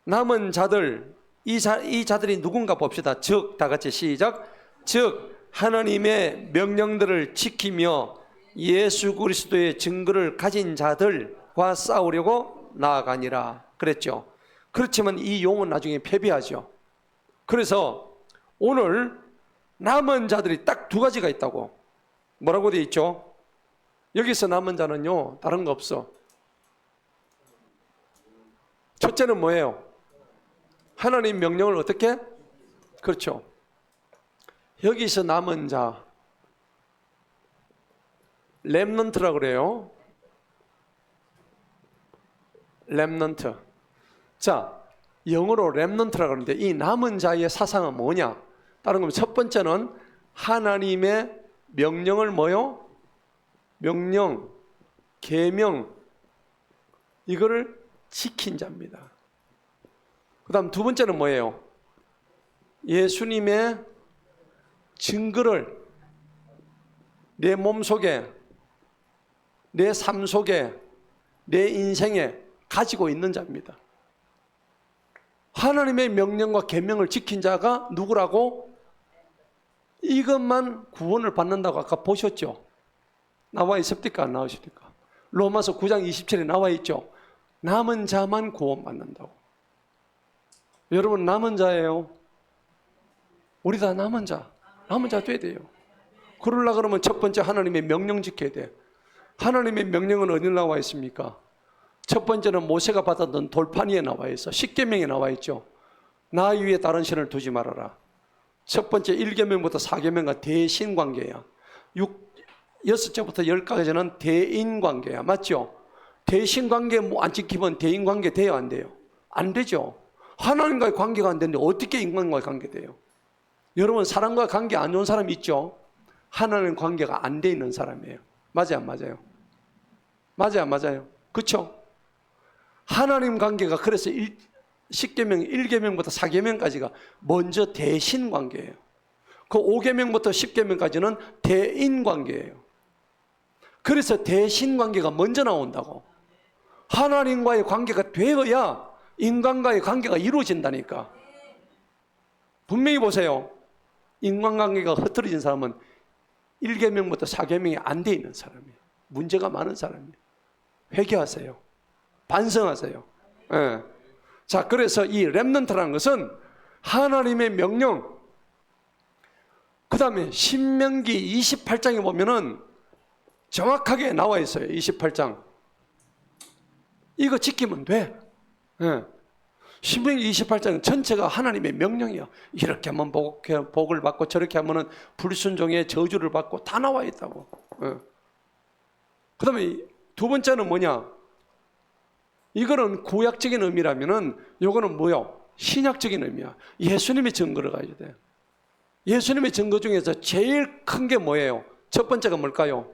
남은 자들, 이 자들이 누군가 봅시다. 즉, 다 같이 시작. 즉 하나님의 명령들을 지키며 예수 그리스도의 증거를 가진 자들과 싸우려고 나아가니라 그랬죠. 그렇지만 이 용은 나중에 패배하죠. 그래서 오늘 남은 자들이 딱 두 가지가 있다고. 뭐라고 되어 있죠? 여기서 남은 자는요, 다른 거 없어. 첫째는 뭐예요? 하나님 명령을 어떻게? 그렇죠. 여기서 남은 자, 렘넌트라고 그래요. 렘넌트. 자, 영어로 렘넌트라고 하는데 이 남은 자의 사상은 뭐냐? 다른 건 첫 번째는 하나님의 명령을 뭐요? 명령, 계명, 이거를 지킨 자입니다. 그 다음 두 번째는 뭐예요? 예수님의 증거를 내 몸속에, 내 삶 속에, 내 인생에 가지고 있는 자입니다. 하나님의 명령과 계명을 지킨 자가 누구라고? 이것만 구원을 받는다고 아까 보셨죠? 나와 있습니까? 안 나오십니까? 로마서 9장 27에 나와 있죠? 남은 자만 구원받는다고. 여러분 남은 자예요. 우리 다 남은 자 돼야 돼요. 그러려고 그러면 첫 번째 하나님의 명령 지켜야 돼. 하나님의 명령은 어디 나와 있습니까? 첫 번째는 모세가 받았던 돌판위에 나와 있어. 십계명에 나와 있죠. 나 위에 다른 신을 두지 말아라. 첫 번째 1계명부터 4계명과 대신관계야. 6번째부터 10까지는 대인관계야. 맞죠? 대신관계 안 지키면 대인관계 돼요, 안 돼요? 안 되죠. 하나님과의 관계가 안 되는데 어떻게 인간과의 관계 돼요? 여러분, 사람과 관계 안 좋은 사람 있죠? 하나님 관계가 안 돼 있는 사람이에요. 맞아요, 안 맞아요? 맞아요, 안 맞아요? 그렇죠? 하나님 관계가 그래서 10계명, 1계명부터 4계명까지가 먼저 대신 관계예요. 그 5계명부터 10계명까지는 대인 관계예요. 그래서 대신 관계가 먼저 나온다고. 하나님과의 관계가 되어야 인간과의 관계가 이루어진다니까. 분명히 보세요. 인간관계가 흐트러진 사람은 1계명부터 4계명이 안 돼 있는 사람이에요. 문제가 많은 사람이에요. 회개하세요. 반성하세요. 네. 자, 그래서 이 렘넌트라는 것은 하나님의 명령. 그 다음에 신명기 28장에 보면은 정확하게 나와 있어요. 28장. 이거 지키면 돼. 네. 신명기 28장 전체가 하나님의 명령이야. 이렇게 하면 복을 받고 저렇게 하면 불순종의 저주를 받고 다 나와 있다고. 네. 그 다음에 두 번째는 뭐냐? 이거는 구약적인 의미라면은 요거는 뭐요? 신약적인 의미야. 예수님의 증거를 가져야 돼. 예수님의 증거 중에서 제일 큰 게 뭐예요? 첫 번째가 뭘까요?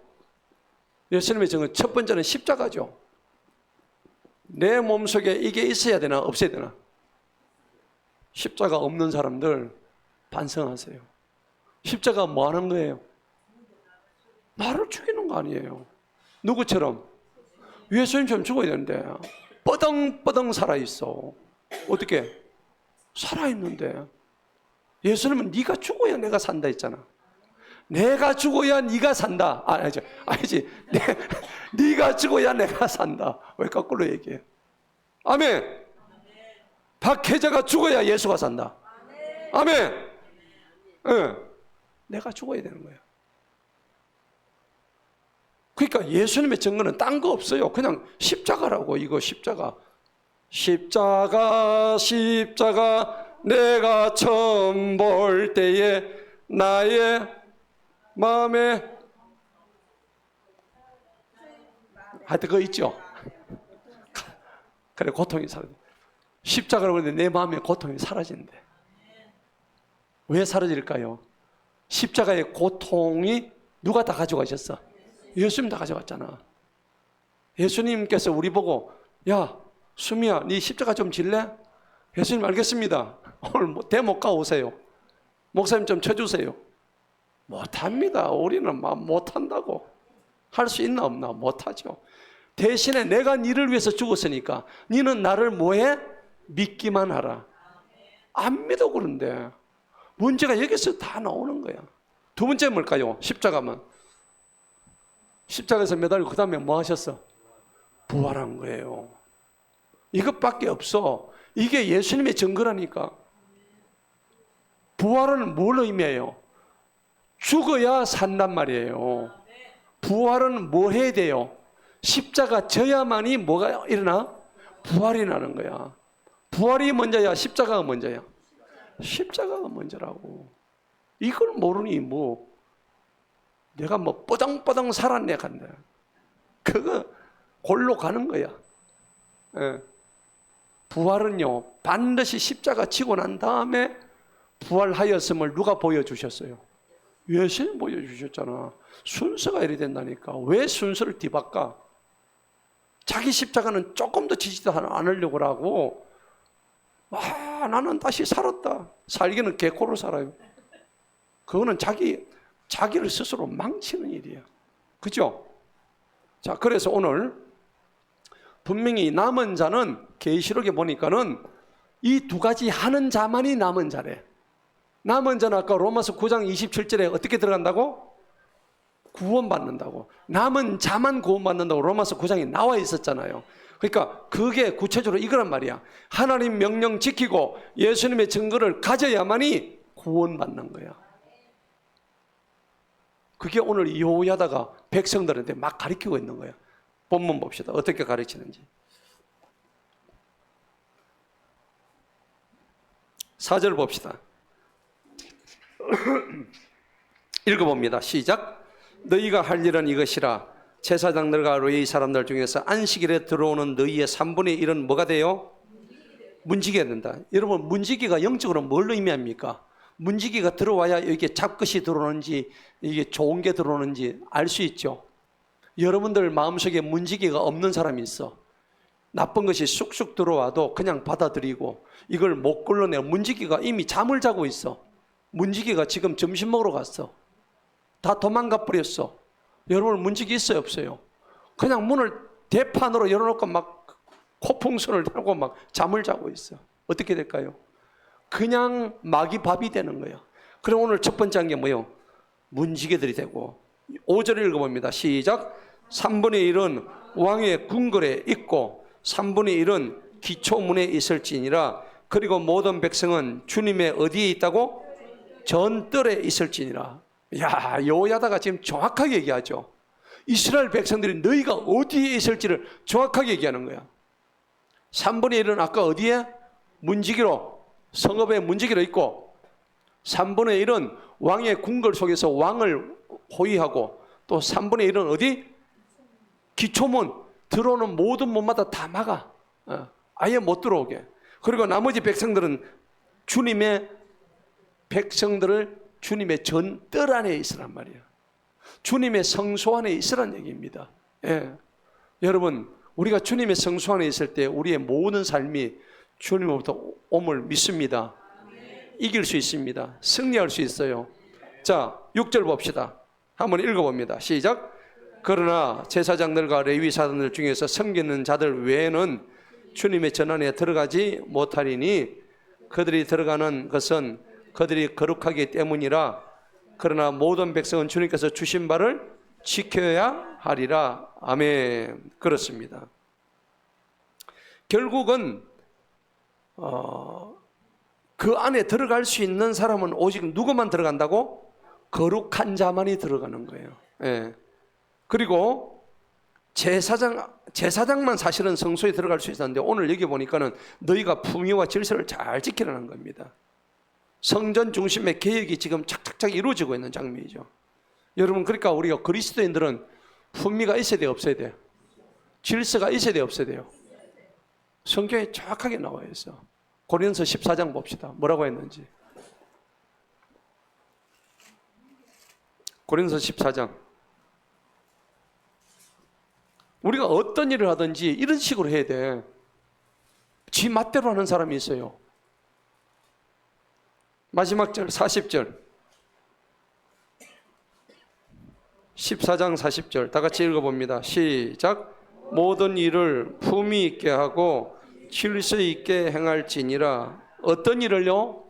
예수님의 증거 첫 번째는 십자가죠. 내 몸속에 이게 있어야 되나 없어야 되나? 십자가 없는 사람들 반성하세요. 십자가 뭐 하는 거예요? 나를 죽이는 거 아니에요. 누구처럼? 예수님처럼 죽어야 되는데 뻐덩뻐덩 살아있어. 어떻게? 살아있는데 예수님은 네가 죽어야 내가 산다 했잖아. 내가 죽어야 네가 산다. 아니지. 네가 죽어야 내가 산다. 왜 거꾸로 얘기해? 아멘. 박혜자가 죽어야 예수가 산다. 아멘. 네. 내가 죽어야 되는 거야. 그러니까 예수님의 증거는 딴 거 없어요. 그냥 십자가라고. 이거 십자가. 십자가 내가 처음 볼 때에 나의 마음에 하여튼 그거 있죠. 그래, 고통이 사라져. 십자가라고 하는데 내 마음에 고통이 사라진대. 왜 사라질까요? 십자가의 고통이 누가 다 가져가셨어? 예수님 다 가져갔잖아. 예수님께서 우리 보고 야 수미야 네 십자가 좀 질래? 예수님 알겠습니다. 오늘 대목가 오세요. 목사님 좀 쳐주세요. 못합니다. 우리는 못한다고. 할 수 있나 없나? 못하죠. 대신에 내가 너를 위해서 죽었으니까 너는 나를 뭐해? 믿기만 하라. 안 믿어 그런데 문제가 여기서 다 나오는 거야. 두 번째 뭘까요? 십자가만. 십자가에서 매달리고 그 다음에 뭐 하셨어? 부활한 거예요. 이것밖에 없어. 이게 예수님의 증거라니까. 부활은 뭘 의미해요? 죽어야 산단 말이에요. 부활은 뭐 해야 돼요? 십자가 져야만이 뭐가 일어나? 부활이 나는 거야. 부활이 먼저야? 십자가가 먼저야? 십자가가 먼저라고. 이걸 모르니 뭐 내가 뭐 뻐덩뻐덩 살았네 간다. 그거 골로 가는 거야. 예. 부활은요 반드시 십자가 지고 난 다음에 부활하였음을 누가 보여주셨어요? 예수님 보여주셨잖아. 순서가 이래 된다니까. 왜 순서를 뒤바꿔? 자기 십자가는 조금도 지지도 않으려고 하고 나는 다시 살았다. 살기는 개코로 살아요. 그거는 자기를 스스로 망치는 일이야. 그죠? 자, 그래서 오늘 분명히 남은 자는 계시록에 보니까는 이 두 가지 하는 자만이 남은 자래. 남은 자는 아까 로마서 9장 27절에 어떻게 들어간다고? 구원받는다고. 남은 자만 구원받는다고 로마서 9장에 나와 있었잖아요. 그러니까 그게 구체적으로 이거란 말이야. 하나님 명령 지키고 예수님의 증거를 가져야만이 구원받는 거야. 그게 오늘 여호야다가 백성들한테 막 가르치고 있는 거야. 본문 봅시다. 어떻게 가르치는지. 4절 봅시다. 읽어봅니다. 시작. 너희가 할 일은 이것이라. 제사장들과 레위 사람들 중에서 안식일에 들어오는 너희의 3분의 1은 뭐가 돼요? 문지기가 된다. 여러분, 문지기가 영적으로 뭘 의미합니까? 문지기가 들어와야 이게 잡것이 들어오는지 이게 좋은 게 들어오는지 알 수 있죠. 여러분들 마음속에 문지기가 없는 사람이 있어. 나쁜 것이 쑥쑥 들어와도 그냥 받아들이고 이걸 못 걸러내요. 문지기가 이미 잠을 자고 있어. 문지기가 지금 점심 먹으러 갔어. 다 도망가 버렸어. 여러분, 문지기 있어요, 없어요? 그냥 문을 대판으로 열어놓고 막 코풍선을 하고 막 잠을 자고 있어. 어떻게 될까요? 그냥 마귀밥이 되는 거예요. 그럼 오늘 첫 번째 한 게 뭐예요? 문지기들이 되고. 5절 읽어봅니다. 시작. 3분의 1은 왕의 궁궐에 있고 3분의 1은 기초문에 있을지니라. 그리고 모든 백성은 주님의 어디에 있다고? 전뜰에 있을지니라. 야, 여호야다가 지금 정확하게 얘기하죠. 이스라엘 백성들이 너희가 어디에 있을지를 정확하게 얘기하는 거야. 3분의 1은 아까 어디에? 문지기로, 성읍에 문지기로 있고 3분의 1은 왕의 궁궐 속에서 왕을 호위하고 또 3분의 1은 어디? 기초문, 들어오는 모든 문마다 다 막아. 아예 못 들어오게. 그리고 나머지 백성들은 주님의 백성들을 주님의 전뜰 안에 있으란 말이에요. 주님의 성소 안에 있으란 얘기입니다. 예. 여러분, 우리가 주님의 성소 안에 있을 때 우리의 모든 삶이 주님으로부터 옴을 믿습니다. 이길 수 있습니다. 승리할 수 있어요. 자, 6절 봅시다. 한번 읽어봅니다. 시작. 그러나 제사장들과 레위 사람들 중에서 섬기는 자들 외에는 주님의 전 안에 들어가지 못하리니 그들이 들어가는 것은 그들이 거룩하기 때문이라. 그러나 모든 백성은 주님께서 주신 바를 지켜야 하리라. 아멘. 그렇습니다. 결국은 그 안에 들어갈 수 있는 사람은 오직 누구만 들어간다고? 거룩한 자만이 들어가는 거예요. 예. 그리고 제사장만 사실은 성소에 들어갈 수 있었는데 오늘 여기 보니까는 너희가 품위와 질서를 잘 지키라는 겁니다. 성전 중심의 개혁이 지금 착착착 이루어지고 있는 장면이죠. 여러분, 그러니까 우리가 그리스도인들은 품위가 있어야 돼요, 없어야 돼요? 질서가 있어야 돼요, 없어야 돼요? 성경에 정확하게 나와 있어. 고린도서 14장 봅시다. 뭐라고 했는지. 고린도서 14장. 우리가 어떤 일을 하든지 이런 식으로 해야 돼. 지 맛대로 하는 사람이 있어요. 마지막 절 40절. 14장 40절 다 같이 읽어봅니다. 시작. 모든 일을 품위 있게 하고 질서 있게 행할지니라. 어떤 일을요?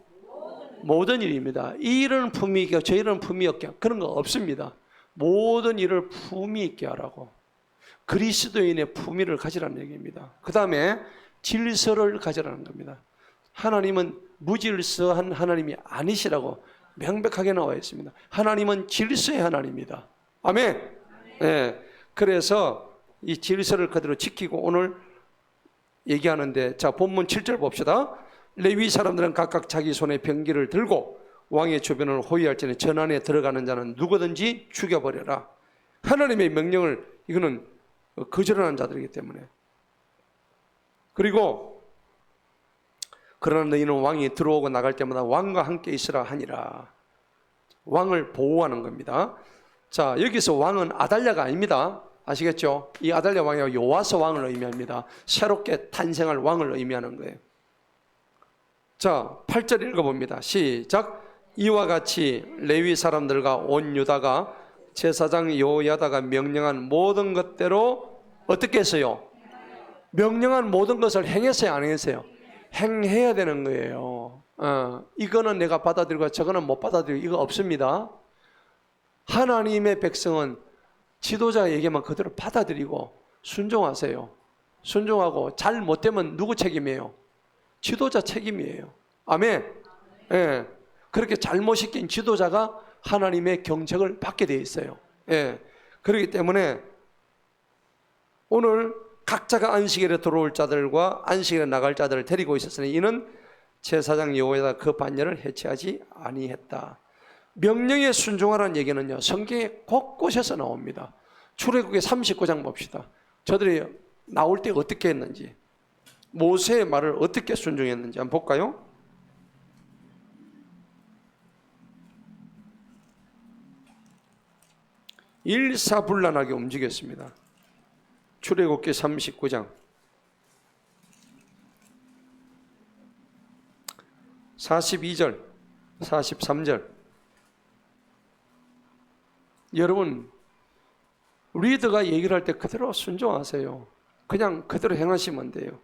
모든 일입니다. 이 일은 품위 있게, 저 일은 품위 없게, 그런 거 없습니다. 모든 일을 품위 있게 하라고. 그리스도인의 품위를 가지라는 얘기입니다. 그 다음에 질서를 가지라는 겁니다. 하나님은 무질서한 하나님이 아니시라고 명백하게 나와 있습니다. 하나님은 질서의 하나님입니다. 아멘. 네. 그래서 이 질서를 그대로 지키고 오늘 얘기하는데, 자, 본문 7절 봅시다. 레위 사람들은 각각 자기 손에 병기를 들고 왕의 주변을 호위할지니 전 안에 들어가는 자는 누구든지 죽여버려라. 하나님의 명령을, 이거는 거절하는 자들이기 때문에. 그리고 그러나 너희는 왕이 들어오고 나갈 때마다 왕과 함께 있으라 하니라. 왕을 보호하는 겁니다. 자, 여기서 왕은 아달랴가 아닙니다. 아시겠죠? 이 아달랴 왕이 요아스 왕을 의미합니다. 새롭게 탄생할 왕을 의미하는 거예요. 자, 8절 읽어봅니다. 시작. 이와 같이 레위 사람들과 온 유다가 제사장 여호야다가 명령한 모든 것대로 어떻게 했어요? 명령한 모든 것을 행했어요, 안 했어요? 행해야 되는 거예요. 이거는 내가 받아들이고 저거는 못 받아들이고 이거 없습니다. 하나님의 백성은 지도자 얘기만 그대로 받아들이고 순종하세요. 순종하고 잘 못되면 누구 책임이에요? 지도자 책임이에요. 아멘. 예. 그렇게 잘못시킨 지도자가 하나님의 경책을 받게 돼 있어요. 예. 그렇기 때문에 오늘 각자가 안식일에 들어올 자들과 안식일에 나갈 자들을 데리고 있었으니 이는 제사장 여호야다 그 반열을 해체하지 아니했다. 명령에 순종하라는 얘기는요, 성경에 곳곳에서 나옵니다. 출애굽기 39장 봅시다. 저들이 나올 때 어떻게 했는지, 모세의 말을 어떻게 순종했는지 한번 볼까요? 일사불란하게 움직였습니다. 출애굽기 39장 42절 43절. 여러분, 리더가 얘기를 할 때 그대로 순종하세요. 그냥 그대로 행하시면 돼요.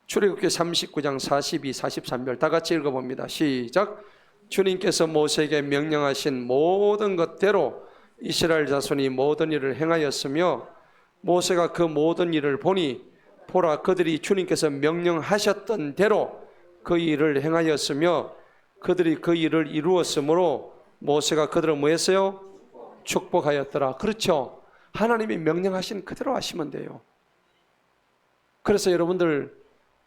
출애굽기 39장 42, 43절 다 같이 읽어봅니다. 시작. 주님께서 모세에게 명령하신 모든 것대로 이스라엘 자손이 모든 일을 행하였으며 모세가 그 모든 일을 보니 보라 그들이 주님께서 명령하셨던 대로 그 일을 행하였으며 그들이 그 일을 이루었으므로 모세가 그들을 뭐 했어요? 축복하였더라. 그렇죠. 하나님이 명령하신 그대로 하시면 돼요. 그래서 여러분들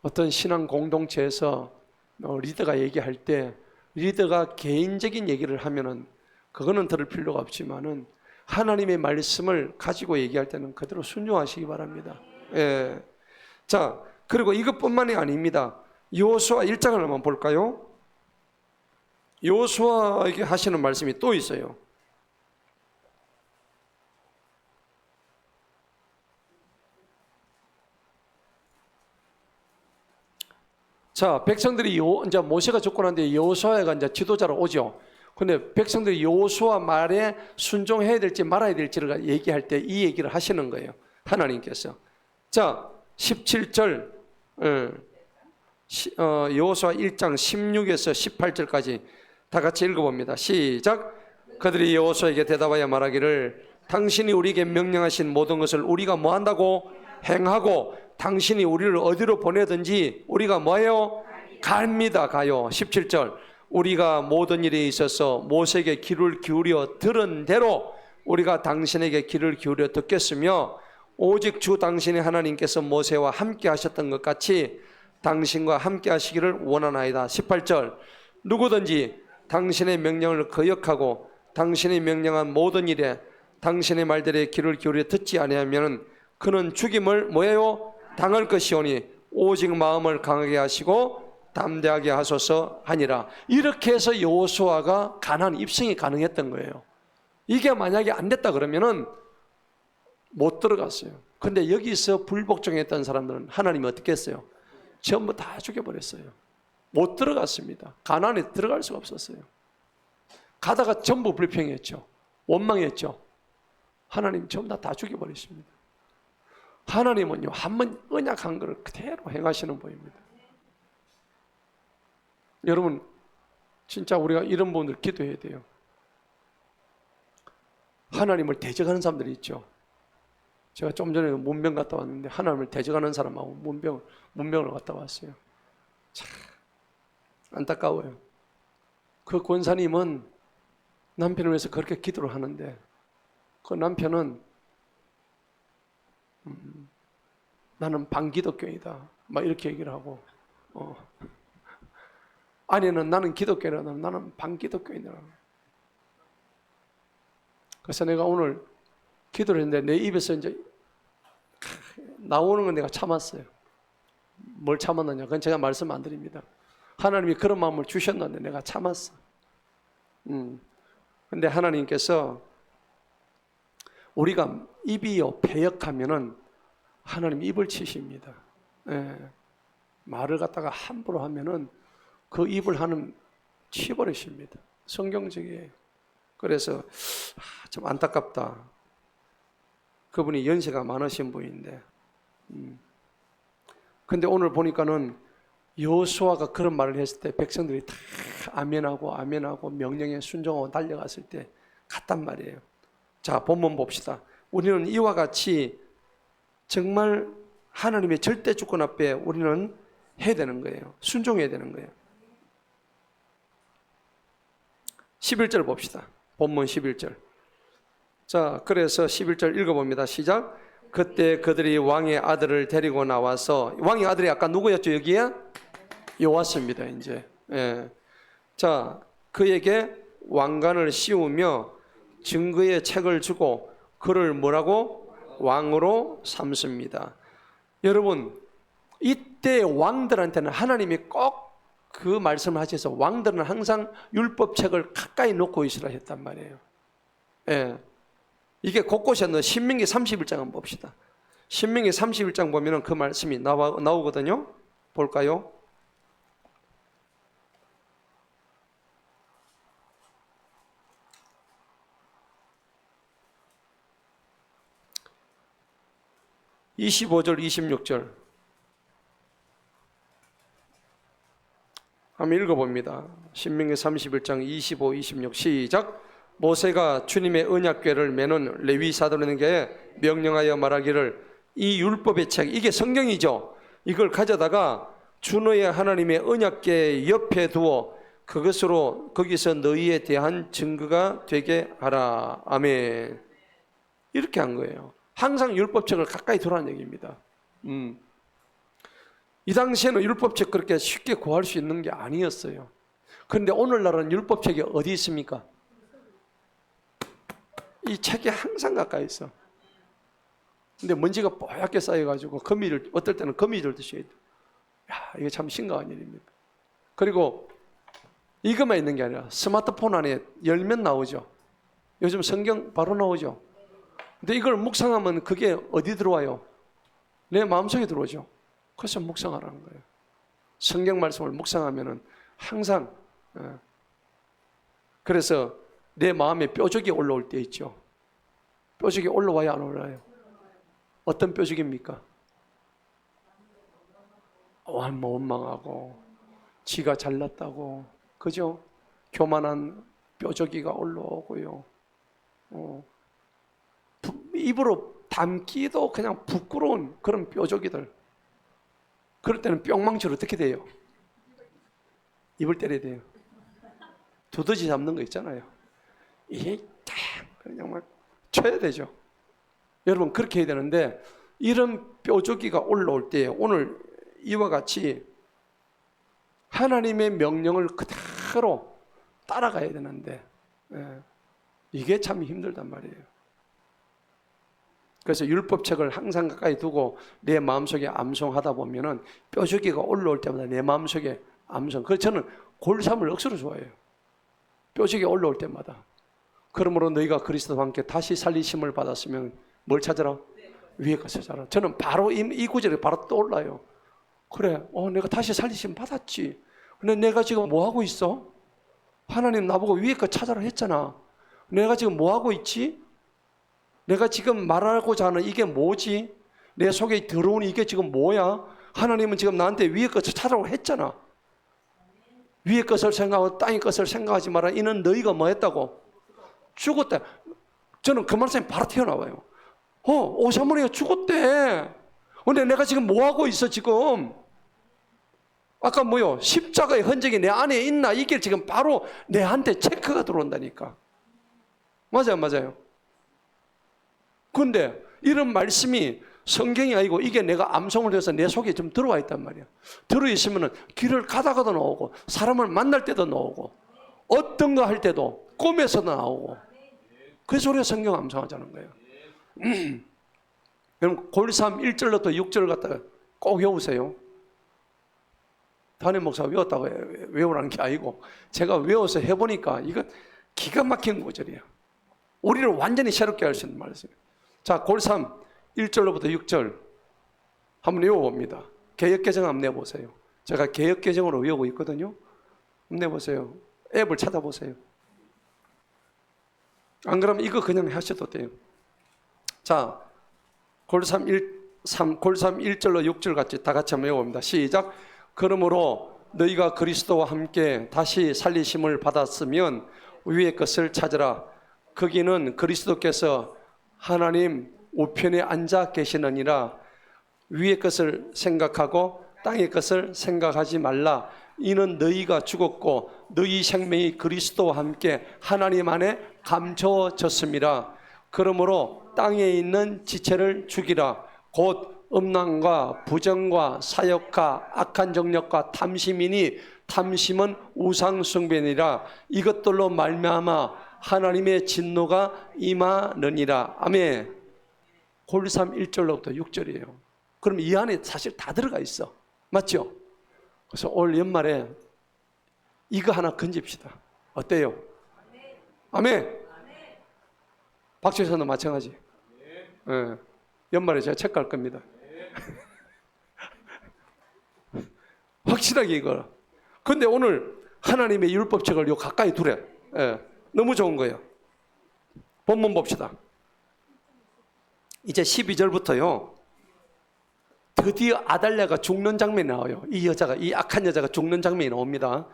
어떤 신앙 공동체에서 리더가 얘기할 때 리더가 개인적인 얘기를 하면은 그거는 들을 필요가 없지만은 하나님의 말씀을 가지고 얘기할 때는 그대로 순종하시기 바랍니다. 예. 자, 그리고 이것뿐만이 아닙니다. 여호수아 1장을 한번 볼까요? 여호수아에게 하시는 말씀이 또 있어요. 자, 백성들이 이제 모세가 죽고 난 뒤에 여호수아가 이제 지도자로 오죠. 근데 백성들이 여호수아 말에 순종해야 될지 말아야 될지를 얘기할 때 이 얘기를 하시는 거예요. 하나님께서. 자, 17절 여호수아 1장 16에서 18절까지 다 같이 읽어봅니다. 시작. 그들이 여호수아에게 대답하여 말하기를 당신이 우리에게 명령하신 모든 것을 우리가 뭐 한다고? 행하고 당신이 우리를 어디로 보내든지 우리가 뭐예요? 갑니다. 가요. 17절. 우리가 모든 일에 있어서 모세에게 귀를 기울여 들은 대로 우리가 당신에게 귀를 기울여 듣겠으며 오직 주 당신의 하나님께서 모세와 함께 하셨던 것 같이 당신과 함께 하시기를 원하나이다. 18절. 누구든지 당신의 명령을 거역하고 당신이 명령한 모든 일에 당신의 말들에 귀를 기울여 듣지 아니하면 그는 죽임을 뭐예요? 당할 것이오니 오직 마음을 강하게 하시고 담대하게 하소서 하니라. 이렇게 해서 여호수아가 가나안 입성이 가능했던 거예요. 이게 만약에 안 됐다 그러면은 못 들어갔어요. 근데 여기서 불복종했던 사람들은 하나님이 어떻게 했어요? 전부 다 죽여버렸어요. 못 들어갔습니다. 가나안에 들어갈 수가 없었어요. 가다가 전부 불평했죠. 원망했죠. 하나님 전부 다 죽여버리십니다. 하나님은요, 한번 언약한 것을 그대로 행하시는 분입니다. 여러분, 진짜 우리가 이런 분들 기도해야 돼요. 하나님을 대적하는 사람들이 있죠. 제가 좀 전에 문병 갔다 왔는데 하나님을 대적하는 사람하고 문병을 갔다 왔어요. 참 안타까워요. 그 권사님은 남편을 위해서 그렇게 기도를 하는데 그 남편은 나는 반기독교이다 막 이렇게 얘기를 하고 아내는 나는 기독교이다 나는 반기독교이다. 그래서 내가 오늘 기도를 했는데 내 입에서 이제 나오는 건 내가 참았어요. 뭘 참았느냐? 그건 제가 말씀 안 드립니다. 하나님이 그런 마음을 주셨는데 내가 참았어. 근데 하나님께서 우리가 입이요 패역하면은 하나님 입을 치십니다. 예. 말을 갖다가 함부로 하면은 그 입을 하나님 치버리십니다. 성경적이에요. 그래서 좀 안타깝다. 그분이 연세가 많으신 분인데 근데 오늘 보니까는 여호수아가 그런 말을 했을 때 백성들이 다 아멘하고 명령에 순종하고 달려갔을 때 갔단 말이에요. 자, 본문 봅시다. 우리는 이와 같이 정말 하나님의 절대 주권 앞에 우리는 해야 되는 거예요. 순종해야 되는 거예요. 11절 봅시다. 본문 11절. 자, 그래서 11절 읽어봅니다. 시작. 그때 그들이 왕의 아들을 데리고 나와서 왕의 아들이 아까 누구였죠? 여기에? 요왔습니다. 이제. 예. 자, 그에게 왕관을 씌우며 증거의 책을 주고 그를 뭐라고? 왕으로 삼습니다. 여러분, 이때 왕들한테는 하나님이 꼭 그 말씀을 하셔서 왕들은 항상 율법책을 가까이 놓고 있으라 했단 말이에요. 예. 이게 곳곳에 신명기 31장 한번 봅시다. 신명기 31장 보면 그 말씀이 나오거든요. 볼까요? (25절) (26절) 한번 읽어봅니다. 신명기 31장 25, 26 시작. 모세가 주님의 언약궤를 메는 레위사들에게 명령하여 말하기를 이 율법의 책, 이게 성경이죠. 이걸 가져다가 주 너의 하나님의 언약궤 옆에 두어 그것으로 거기서 너희에 대한 증거가 되게 하라. 아멘. 이렇게 한 거예요. 항상 율법책을 가까이 두라는 얘기입니다. 이 당시에는 율법책 그렇게 쉽게 구할 수 있는 게 아니었어요. 그런데 오늘날은 율법책이 어디 있습니까? 이 책이 항상 가까이 있어. 근데 먼지가 뽀얗게 쌓여가지고 거미를, 어떨 때는 거미줄 듯이 해요. 야, 이게 참 심각한 일입니다. 그리고 이것만 있는 게 아니라 스마트폰 안에 열면 나오죠. 요즘 성경 바로 나오죠. 근데 이걸 묵상하면 그게 어디 들어와요? 내 마음속에 들어오죠. 그래서 묵상하라는 거예요. 성경 말씀을 묵상하면은 항상, 그래서 내 마음에 뾰족이 올라올 때 있죠. 뾰족이 올라와야 안 올라와요? 어떤 뾰족입니까? 원망하고 지가 잘났다고, 그죠? 교만한 뾰족이가 올라오고요. 입으로 담기도 그냥 부끄러운 그런 뾰족이들. 그럴 때는 뿅망치로 어떻게 돼요? 입을 때려야 돼요. 두더지 잡는 거 있잖아요. 이게 딱 그냥 막 쳐야 되죠. 여러분 그렇게 해야 되는데, 이런 뾰족이가 올라올 때 오늘 이와 같이 하나님의 명령을 그대로 따라가야 되는데, 이게 참 힘들단 말이에요. 그래서 율법책을 항상 가까이 두고 내 마음속에 암송하다 보면은 뾰족이가 올라올 때마다 내 마음속에 암송. 그래서 저는 골삼을 억수로 좋아해요. 뾰족이 올라올 때마다. 그러므로 너희가 그리스도와 함께 다시 살리심을 받았으면 뭘 찾아라? 위에 것을 찾아라. 저는 바로 이 구절이 바로 떠올라요. 그래, 내가 다시 살리심 받았지. 근데 내가 지금 뭐 하고 있어? 하나님 나보고 위에 것 찾아라 했잖아. 내가 지금 뭐 하고 있지? 내가 지금 말하고자 하는 이게 뭐지? 내 속에 들어온 이게 지금 뭐야? 하나님은 지금 나한테 위의 것을 찾아오고 했잖아. 위의 것을 생각하고 땅의 것을 생각하지 마라. 이는 너희가 뭐 했다고? 죽었다. 저는 그 말씀이 바로 튀어나와요. 오사모니가 죽었대. 근데 내가 지금 뭐 하고 있어 지금? 아까 뭐요? 십자가의 흔적이 내 안에 있나? 이게 지금 바로 내한테 체크가 들어온다니까. 맞아요, 맞아요. 그런데 이런 말씀이 성경이 아니고 이게 내가 암송을 해서 내 속에 좀 들어와 있단 말이야. 들어있으면 길을 가다가도 나오고, 사람을 만날 때도 나오고, 어떤 거 할 때도 꿈에서도 나오고. 그래서 우리가 성경 암송하자는 거예요. 여러분 골삼 1절부터 6절 갖다가 꼭 외우세요. 담임 목사가 외웠다고 외우라는 게 아니고 제가 외워서 해보니까 이건 기가 막힌 구절이에요. 우리를 완전히 새롭게 할 수 있는 말씀이에요. 자, 골삼 1절로부터 6절 한번 외워봅니다. 개역개정 한번 내보세요. 제가 개역개정으로 외우고 있거든요. 한번 내보세요. 앱을 찾아보세요. 안 그러면 이거 그냥 하셔도 돼요. 자, 골삼 1절로 6절 같이 다 같이 한번 외워봅니다. 시작. 그러므로 너희가 그리스도와 함께 다시 살리심을 받았으면 위의 것을 찾으라. 거기는 그리스도께서 하나님 우편에 앉아 계시느니라. 위의 것을 생각하고 땅의 것을 생각하지 말라. 이는 너희가 죽었고 너희 생명이 그리스도와 함께 하나님 안에 감춰졌습니다. 그러므로 땅에 있는 지체를 죽이라. 곧 음란과 부정과 사역과 악한 정력과 탐심이니 탐심은 우상숭배니라. 이것들로 말미암아 하나님의 진노가 임하느니라. 아멘. 골로새서 1절로부터 6절이에요. 그럼 이 안에 사실 다 들어가 있어. 맞죠? 그래서 올 연말에 이거 하나 건집시다. 어때요? 아멘. 박지선도 마찬가지. 네. 연말에 제가 책 갈 겁니다. 확실하게 이거. 근데 오늘 하나님의 율법책을 요 가까이 두래. 네. 너무 좋은 거예요. 본문 봅시다. 이제 12절부터요. 드디어 아달랴가 죽는 장면이 나와요. 이 여자가, 이 악한 여자가 죽는 장면이 나옵니다.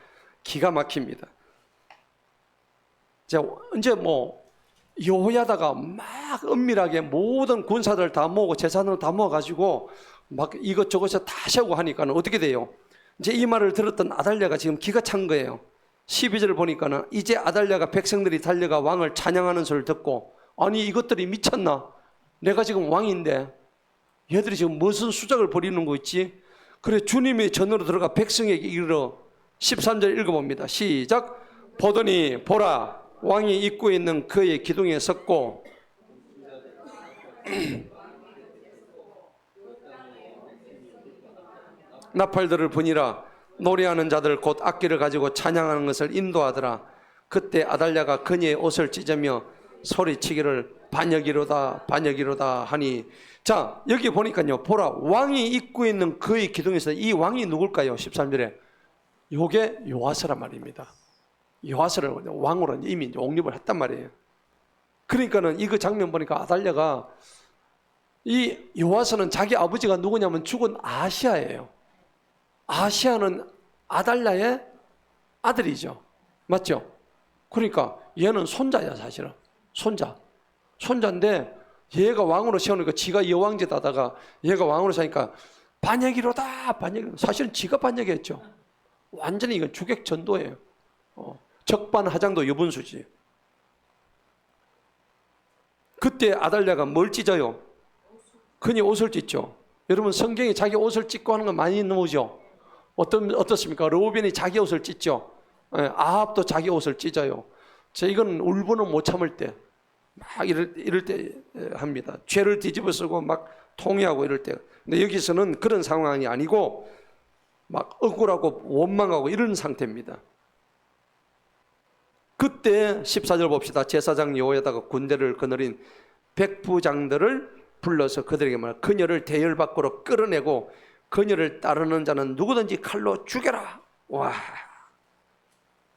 기가 막힙니다. 이제 여호야다가 막 은밀하게 모든 군사들 다 모으고 제사장을 다 모아가지고 막 이것저것에 다 세우고 하니까는 어떻게 돼요? 이제 이 말을 들었던 아달랴가 지금 기가 찬 거예요. 12절을 보니까는 이제 아달랴가 백성들이 달려가 왕을 찬양하는 소리를 듣고, 아니 이것들이 미쳤나? 내가 지금 왕인데 얘들이 지금 무슨 수작을 벌이는 거 있지? 그래 주님의 전으로 들어가 백성에게 이르러 13절 읽어봅니다. 시작. 보더니 보라 왕이 입고 있는 그의 기둥에 섰고 나팔들을 부니라. 노래하는 자들 곧 악기를 가지고 찬양하는 것을 인도하더라. 그때 아달랴가 그녀의 옷을 찢으며 소리치기를 반역이로다 반역이로다 하니. 자 여기 보니까요, 보라 왕이 입고 있는 그의 기둥에서, 이 왕이 누굴까요? 13절에 요게 요아스란 말입니다. 요아스를 왕으로 이미 옹립을 했단 말이에요. 그러니까는 이거 장면 보니까 아달랴가, 이 요아스는 자기 아버지가 누구냐면 죽은 아시아예요. 아시아는 아달랴의 아들이죠. 맞죠? 그러니까 얘는 손자야. 사실은 손자인데 얘가 왕으로 세우니까 지가 여왕제다다가 얘가 왕으로 세니까 반역이로다 반역. 사실은 지가 반역했죠. 완전히 이건 주객 전도예요. 적반하장도 유분수지. 그때 아달랴가 뭘 찢어요? 그니 옷을 찢죠. 여러분 성경에 자기 옷을 찢고 하는 거 많이 나오죠. 어떻습니까? 르우벤이 자기 옷을 찢죠. 아합도 자기 옷을 찢어요. 이건 울분을 못 참을 때 막 이럴 때 합니다. 죄를 뒤집어 쓰고 막 통회하고 이럴 때. 근데 여기서는 그런 상황이 아니고 막 억울하고 원망하고 이런 상태입니다. 그때 14절 봅시다. 제사장 여호야다가 군대를 거느린 백부장들을 불러서 그들에게 말하라. 그녀를 대열 밖으로 끌어내고 그녀를 따르는 자는 누구든지 칼로 죽여라. 와,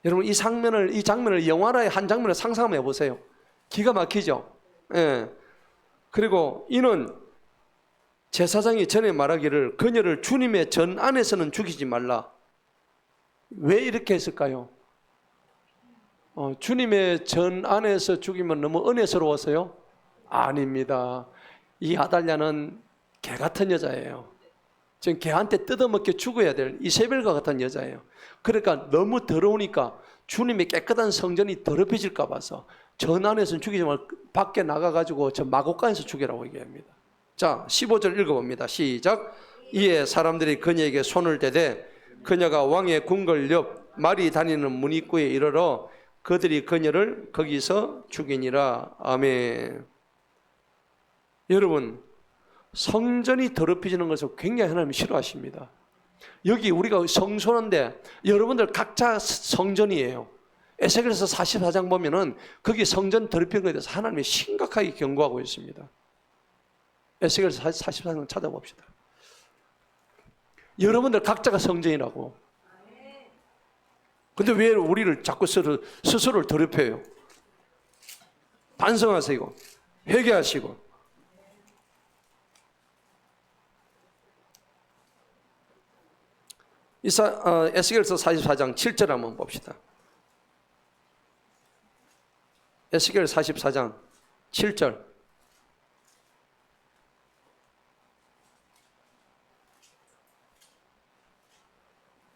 여러분 이 장면을 영화의 한 장면을 상상해 보세요. 기가 막히죠. 예. 그리고 이는 제사장이 전에 말하기를 그녀를 주님의 전 안에서는 죽이지 말라. 왜 이렇게 했을까요? 주님의 전 안에서 죽이면 너무 은혜스러워서요? 아닙니다. 이 아달랴는 개 같은 여자예요. 지금 개한테 뜯어먹게 죽어야 될 이세벨과 같은 여자예요. 그러니까 너무 더러우니까 주님의 깨끗한 성전이 더럽혀질까 봐서 전 안에서는 죽이지 말고 밖에 나가가지고 저 마곡간에서 죽이라고 얘기합니다. 자 15절 읽어봅니다. 시작. 이에 사람들이 그녀에게 손을 대되 그녀가 왕의 궁궐 옆 말이 다니는 문 입구에 이르러 그들이 그녀를 거기서 죽이니라. 아멘. 여러분 성전이 더럽혀지는 것을 굉장히 하나님이 싫어하십니다. 여기 우리가 성소인데 여러분들 각자 성전이에요. 에스겔서 44장 보면은 거기 성전 더럽히는 것에 대해서 하나님이 심각하게 경고하고 있습니다. 에스겔서 44장 찾아봅시다. 여러분들 각자가 성전이라고. 근데 왜 우리를 자꾸 스스로를 더럽혀요? 반성하시고 회개하시고. 에스겔서 44장 7절 한번 봅시다. 에스겔 44장 7절.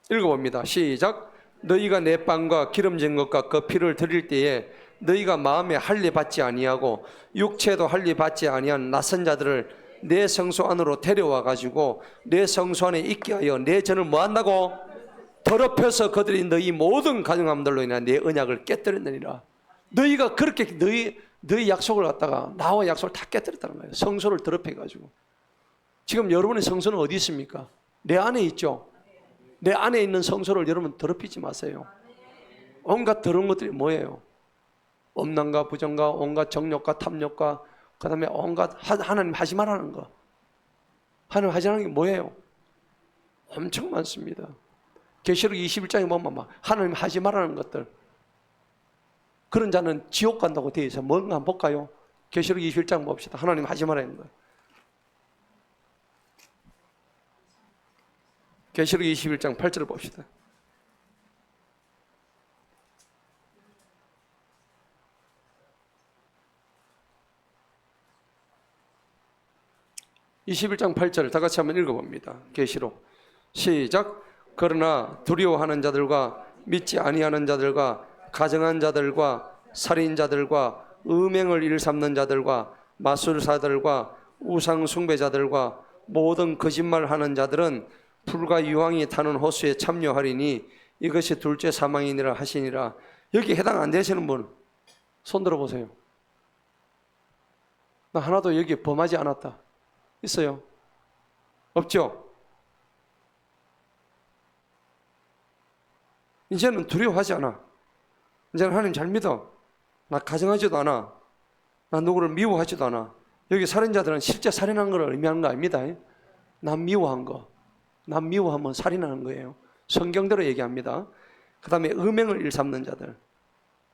읽어봅니다. 시작. 너희가 내 빵과 기름진 것과 그 피를 드릴 때에 너희가 마음에 할례 받지 아니하고 육체도 할례 받지 아니한 낯선 자들을 내 성소 안으로 데려와 가지고 내 성소 안에 있게 하여 내 전을 뭐 한다고? 더럽혀서 그들이 너희 모든 가증함들로 인하여 내 언약을 깨뜨렸느니라. 너희가 그렇게 너희 약속을 갖다가 나와 약속을 다 깨뜨렸다는 거예요. 성소를 더럽혀 가지고. 지금 여러분의 성소는 어디 있습니까? 내 안에 있죠. 내 안에 있는 성소를 여러분 더럽히지 마세요. 온갖 더러운 것들이 뭐예요? 엄난과 부정과 온갖 정욕과 탐욕과 그 다음에 온갖 하나님 하지 말라는 거. 하나님 하지 말라는 게 뭐예요? 엄청 많습니다. 계시록 21장에 보면 막 하나님 하지 말라는 것들. 그런 자는 지옥 간다고 되어 있어요. 뭔가 한번 볼까요? 계시록 21장 봅시다. 하나님 하지 말라는 거. 계시록 21장 8절을 봅시다. (21장 8절) 다 같이 한번 읽어봅니다. 계시록 시작. 그러나 두려워하는 자들과 믿지 아니하는 자들과 가증한 자들과 살인자들과 음행을 일삼는 자들과 마술사들과 우상 숭배자들과 모든 거짓말하는 자들은 불과 유황이 타는 호수에 참여하리니 이것이 둘째 사망이니라 하시니라. 여기 해당 안 되시는 분 손 들어보세요. 나 하나도 여기 범하지 않았다. 있어요? 없죠? 이제는 두려워하지 않아. 이제는 하나님 잘 믿어. 나 가정하지도 않아. 나 누구를 미워하지도 않아. 여기 살인자들은 실제 살인한 걸 의미하는 거 아닙니다. 난 미워한 거. 난 미워하면 살인하는 거예요. 성경대로 얘기합니다. 그 다음에 음행을 일삼는 자들,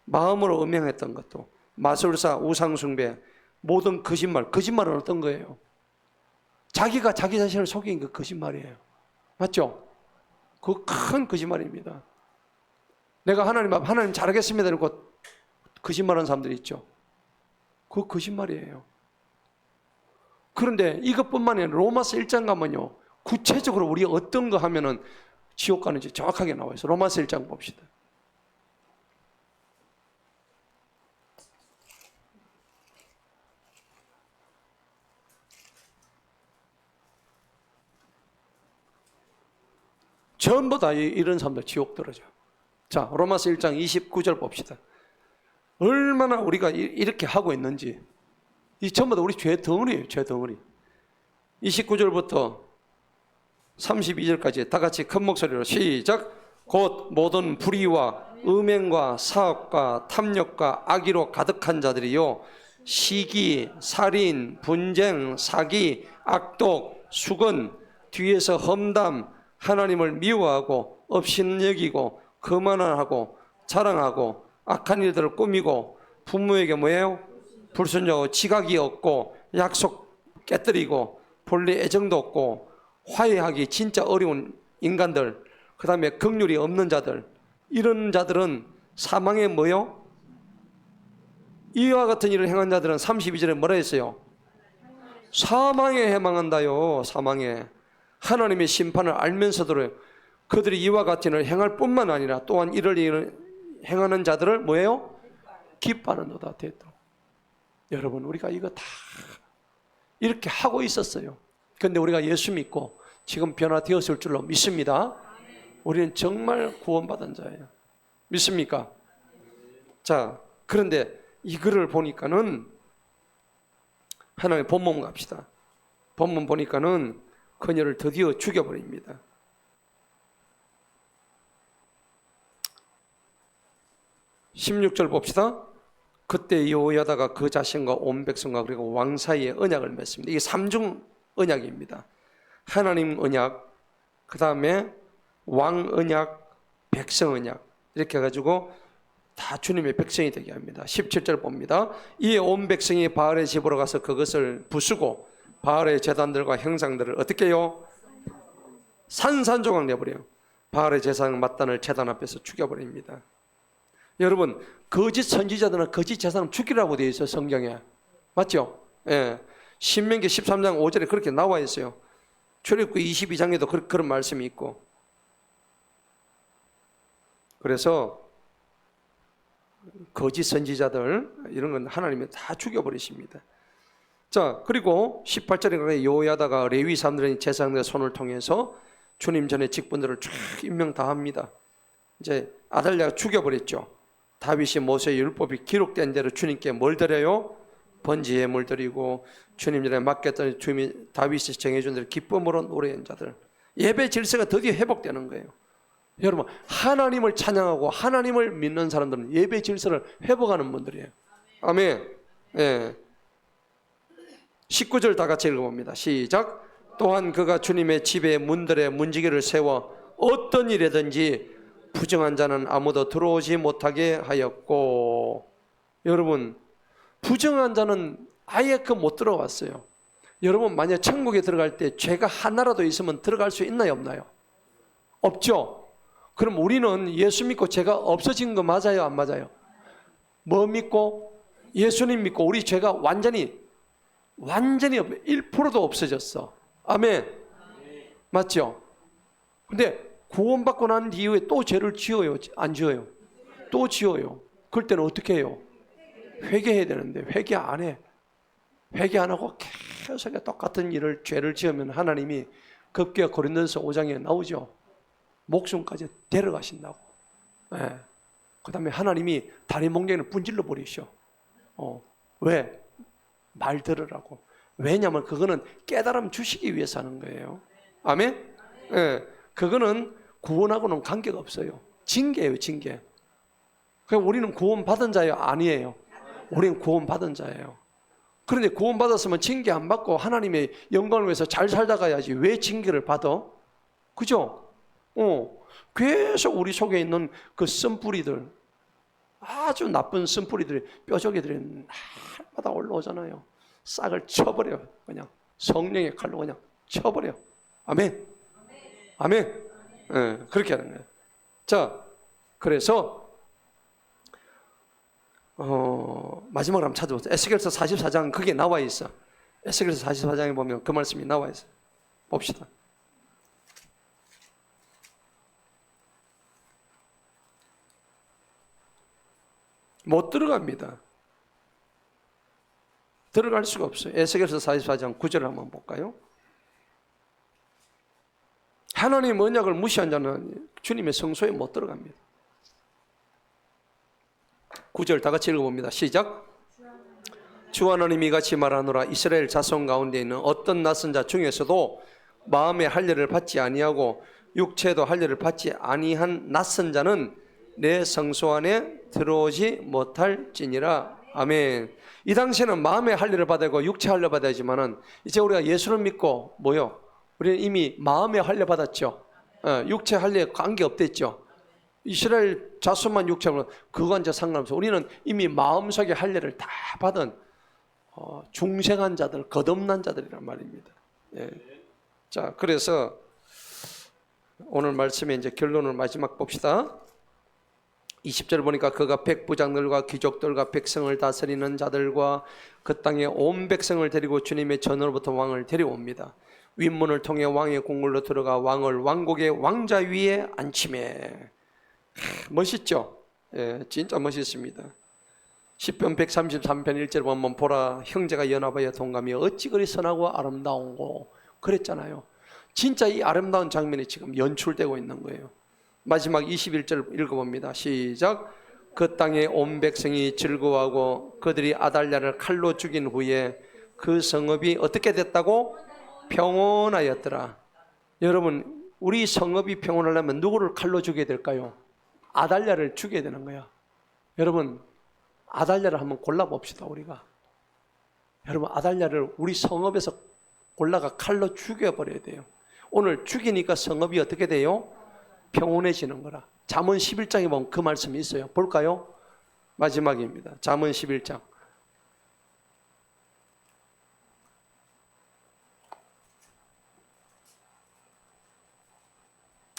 마음으로 음행했던 것도, 마술사, 우상숭배, 모든 거짓말은 어떤 거예요? 자기가 자기 자신을 속인 그 거짓말이에요. 맞죠? 그 큰 거짓말입니다. 내가 하나님 잘하겠습니다 이러고 거짓말하는 사람들이 있죠. 그 거짓말이에요. 그런데 이것뿐만 아니라 로마서 1장 가면요, 구체적으로 우리가 어떤 거 하면은 지옥 가는지 정확하게 나와 있어요. 로마서 1장 봅시다. 전부 다 이런 사람들 지옥 떨어져. 자, 로마서 1장 29절 봅시다. 얼마나 우리가 이렇게 하고 있는지. 이 전부 다 우리 죄 덩어리예요. 죄 덩어리. 29절부터 32절까지 다 같이 큰 목소리로 시작. 곧 모든 불의와 음행과 사업과 탐욕과 악의로 가득한 자들이요, 시기, 살인, 분쟁, 사기, 악독, 수건, 뒤에서 험담, 하나님을 미워하고 업신여기고 거만하고 자랑하고 악한 일들을 꾸미고 부모에게 뭐예요? 불순종하고 지각이 없고 약속 깨뜨리고 본래 애정도 없고 화해하기 진짜 어려운 인간들, 그 다음에 긍휼이 없는 자들, 이런 자들은 사망에 뭐요? 이와 같은 일을 행한 자들은 32절에 뭐라 했어요? 사망에 해망한다요. 사망에. 하나님의 심판을 알면서도 그들이 이와 같은 일을 행할 뿐만 아니라 또한 이를 행하는 자들을 뭐예요? 기뻐하는도다. 여러분, 우리가 이거 다 이렇게 하고 있었어요. 그런데 우리가 예수 믿고 지금 변화되었을 줄로 믿습니다. 우리는 정말 구원받은 자예요. 믿습니까? 자, 그런데 이거를 보니까는 하나님의 본문 갑시다. 본문 보니까는 그녀를 드디어 죽여버립니다. 16절 봅시다. 그때 여호야다가 그 자신과 온 백성과 그리고 왕 사이에 언약을 맺습니다. 이게 삼중 언약입니다. 하나님 언약, 그 다음에 왕 언약, 백성 언약, 이렇게 해가지고 다 주님의 백성이 되게 합니다. 17절 봅니다. 이에 온 백성이 바알의 집으로 가서 그것을 부수고 바알의 제단들과 형상들을 어떻게 해요? 산산조각 내버려요. 바알의 제사장 mat단을 제단 앞에서 죽여버립니다. 여러분, 거짓 선지자들은 거짓 제사장 죽이라고 되어 있어요. 성경에. 맞죠? 예. 신명기 13장 5절에 그렇게 나와 있어요. 출애굽기 22장에도 그런 말씀이 있고. 그래서 거짓 선지자들 이런 건 하나님이 다 죽여버리십니다. 자, 그리고 18절에 가면 여호야다가 레위 사람들의 제사장들의 손을 통해서 주님 전에 직분들을 쫙 임명 다 합니다. 이제 아달랴가 죽여버렸죠. 다윗이 모세의 율법이 기록된 대로 주님께 뭘 드려요? 번제 예물 드리고 주님 전에 맡겼던 주님이 다윗이 정해준 대로 기쁨으로 노래한 자들, 예배 질서가 드디어 회복되는 거예요. 여러분, 하나님을 찬양하고 하나님을 믿는 사람들은 예배 질서를 회복하는 분들이에요. 아멘. 예. 19절 다 같이 읽어봅니다. 시작. 또한 그가 주님의 집의 문들에 문지기를 세워 어떤 일이든지 부정한 자는 아무도 들어오지 못하게 하였고. 여러분, 부정한 자는 아예 못 들어왔어요. 여러분, 만약 천국에 들어갈 때 죄가 하나라도 있으면 들어갈 수 있나요, 없나요? 없죠. 그럼 우리는 예수 믿고 죄가 없어진 거 맞아요, 안 맞아요? 뭐 믿고? 예수님 믿고 우리 죄가 완전히 1%도 없어졌어. 아멘. 맞죠? 근데 구원받고 난 이후에 또 죄를 지어요, 안 지어요? 또 지어요. 그럴 때는 어떻게 해요? 회개해야 되는데 회개 안 해. 회개 안 하고 계속 똑같은 죄를 지으면 하나님이 급기야 고린도전서 5장에 나오죠. 목숨까지 데려가신다고. 네. 그 다음에 하나님이 다리 몽둥이를 분질러 버리셔. 왜? 말 들으라고. 왜냐하면 그거는 깨달음 주시기 위해서 하는 거예요. 아멘? 네. 그거는 구원하고는 관계가 없어요. 징계예요, 징계. 그럼 우리는 구원받은 자예요, 아니에요? 우리는 구원받은 자예요. 그런데 구원받았으면 징계 안 받고 하나님의 영광을 위해서 잘 살다 가야지 왜 징계를 받아? 그죠? 계속 우리 속에 있는 그 쓴뿌리들, 아주 나쁜 쓴뿌리들이, 뼈저기들이 날마다 올라오잖아요. 싹을 쳐버려. 그냥 성령의 칼로 그냥 쳐버려. 아멘. 아멘. 네, 그렇게 하는 거예요. 자, 그래서 마지막으로 한번 찾아보세요. 에스겔서 44장 그게 나와 있어. 에스겔서 44장에 보면 그 말씀이 나와 있어. 봅시다. 못 들어갑니다. 들어갈 수가 없어요. 에스겔서 44장 9절을 한번 볼까요? 하나님 언약을 무시한 자는 주님의 성소에 못 들어갑니다. 9절 다 같이 읽어봅니다. 시작. 주 하나님이 같이 말하노라. 이스라엘 자손 가운데 있는 어떤 낯선 자 중에서도 마음의 할례를 받지 아니하고 육체도 할례를 받지 아니한 낯선 자는 내 성소 안에 들어오지 못할지니라. 아멘. 이 당시에는 마음의 할례를 받아야고 육체 할례 받아야지만은 이제 우리가 예수를 믿고 뭐요? 우리는 이미 마음의 할례 받았죠. 육체 할례 관계 없댔죠. 이스라엘 자손만 육체 할례, 그건 이제 상관없어. 우리는 이미 마음속의 할례를 다 받은 중생한 자들, 거듭난 자들이란 말입니다. 예. 자, 그래서 오늘 말씀의 이제 결론을 마지막 봅시다. 20절 보니까 그가 백부장들과 귀족들과 백성을 다스리는 자들과 그 땅의 온 백성을 데리고 주님의 전으로부터 왕을 데려옵니다. 윗문을 통해 왕의 궁궐로 들어가 왕을 왕국의 왕자 위에 앉히매. 멋있죠? 예, 진짜 멋있습니다. 시편 133편 1절 보면 보라 형제가 연합하여 동감이 어찌 그리 선하고 아름다운고 그랬잖아요. 진짜 이 아름다운 장면이 지금 연출되고 있는 거예요. 마지막 21절 읽어봅니다. 시작. 그 땅의 온 백성이 즐거워하고 그들이 아달랴를 칼로 죽인 후에 그 성읍이 어떻게 됐다고? 평온하였더라. 여러분, 우리 성읍이 평온하려면 누구를 칼로 죽여야 될까요? 아달랴를 죽여야 되는 거야. 여러분, 아달랴를 한번 골라봅시다. 우리가 여러분, 아달랴를 우리 성읍에서 골라가 칼로 죽여버려야 돼요. 오늘 죽이니까 성읍이 어떻게 돼요? 평온해지는 거라. 잠언 11장에 보면 그 말씀이 있어요. 볼까요? 마지막입니다. 잠언 11장.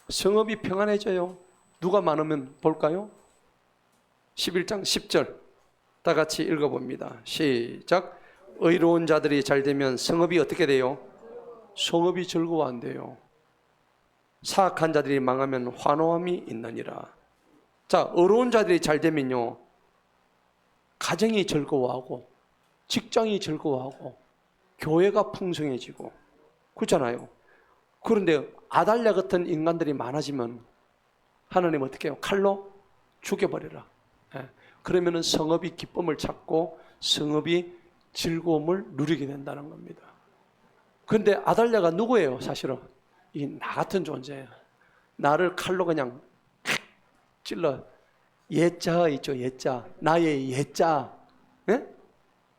성읍이 평안해져요. 누가 많으면 볼까요? 11장 10절 다 같이 읽어봅니다. 시작. 의로운 자들이 잘 되면 성읍이 어떻게 돼요? 성읍이 즐거워한대요. 사악한 자들이 망하면 환호함이 있느니라. 자, 의로운 자들이 잘 되면요, 가정이 즐거워하고 직장이 즐거워하고 교회가 풍성해지고 그렇잖아요. 그런데 아달랴 같은 인간들이 많아지면 하나님 어떻게 해요? 칼로 죽여버려라. 예. 그러면은 성읍이 기쁨을 찾고 성읍이 즐거움을 누리게 된다는 겁니다. 그런데 아달랴가 누구예요? 사실은 이 나 같은 존재예요. 나를 칼로 그냥 찔러. 예자 있죠, 예자. 나의 예자. 예?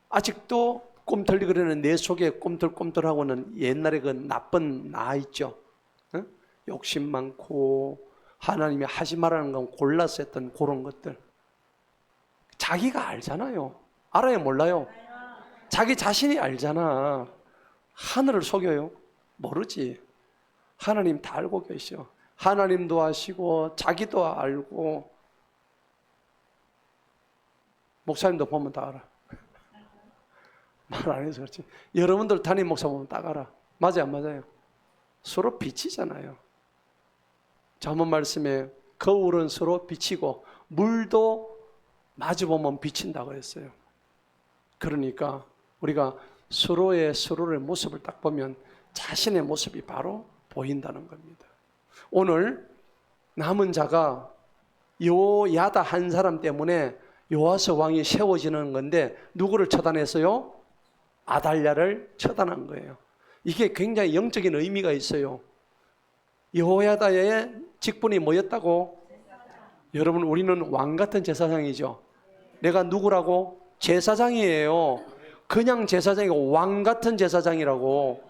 아직도 꿈틀거리는 내 속에 꿈틀꿈틀하고는 옛날에 그 나쁜 나 있죠. 예? 욕심 많고 하나님이 하지 말라는 건 골라서 했던 그런 것들. 자기가 알잖아요. 알아요, 몰라요? 자기 자신이 알잖아. 하늘을 속여요? 모르지. 하나님 다 알고 계셔. 하나님도 아시고 자기도 알고 목사님도 보면 다 알아. 말 안 해서 그렇지. 여러분들 담임 목사 보면 딱 알아. 맞아요, 안 맞아요? 서로 빛이잖아요. 잠언 말씀에 거울은 서로 비치고 물도 마주 보면 비친다고 했어요. 그러니까 우리가 서로의 모습을 딱 보면 자신의 모습이 바로 보인다는 겁니다. 오늘 남은 자가 요야다 한 사람 때문에 요아스 왕이 세워지는 건데 누구를 처단했어요? 아달랴를 처단한 거예요. 이게 굉장히 영적인 의미가 있어요. 여호야다의 직분이 뭐였다고? 여러분, 우리는 왕 같은 제사장이죠. 내가 누구라고? 제사장이에요. 그냥 제사장이고 왕 같은 제사장이라고.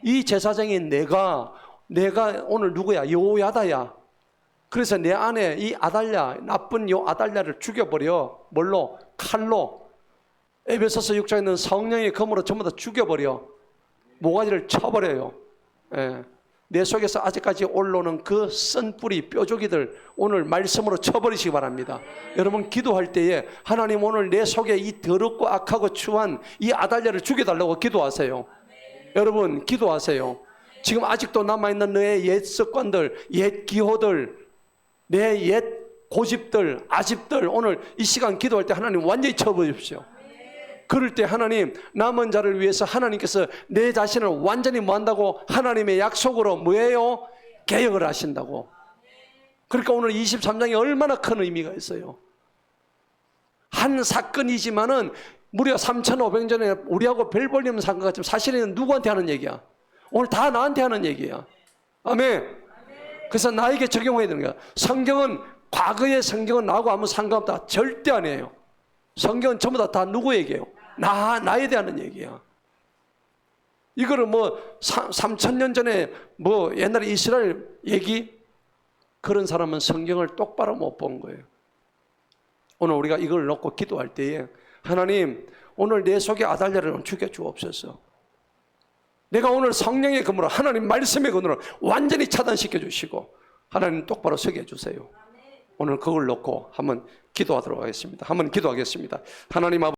이 제사장이 내가 오늘 누구야? 여호야다야. 그래서 내 안에 이 아달랴, 나쁜 요 아달랴를 죽여버려. 뭘로? 칼로. 에베소서 6장에 있는 성령의 검으로 전부 다 죽여버려. 모가지를 쳐버려요. 예. 내 속에서 아직까지 올라오는 그 쓴뿌리 뾰족이들 오늘 말씀으로 쳐버리시기 바랍니다. 여러분, 기도할 때에 하나님 오늘 내 속에 이 더럽고 악하고 추한 이 아달랴를 죽여달라고 기도하세요. 여러분, 기도하세요. 지금 아직도 남아있는 너의 옛 습관들, 옛 기호들, 내 옛 고집들, 아집들 오늘 이 시간 기도할 때 하나님 완전히 쳐버리십시오. 그럴 때 하나님, 남은 자를 위해서 하나님께서 내 자신을 완전히 뭐한다고? 하나님의 약속으로 뭐예요? 개혁을 하신다고. 그러니까 오늘 23장이 얼마나 큰 의미가 있어요. 한 사건이지만은 무려 3,500년 전에 우리하고 별 볼륨 산 것 같지만 사실은 누구한테 하는 얘기야? 오늘 다 나한테 하는 얘기야. 아멘. 그래서 나에게 적용해야 되는 거야. 성경은, 과거의 성경은 나하고 아무 상관없다. 절대 아니에요. 성경은 전부 다 누구 얘기예요? 나에 대한 얘기야. 이거를 뭐 3,000년 전에 뭐 옛날에 이스라엘 얘기, 그런 사람은 성경을 똑바로 못 본 거예요. 오늘 우리가 이걸 놓고 기도할 때에 하나님, 오늘 내 속에 아달랴를 죽여 주옵소서. 내가 오늘 성령의 검으로, 하나님 말씀의 검으로 완전히 차단시켜 주시고 하나님 똑바로 서게 해주세요. 오늘 그걸 놓고 한번 기도하도록 하겠습니다. 한번 기도하겠습니다. 하나님 아버지,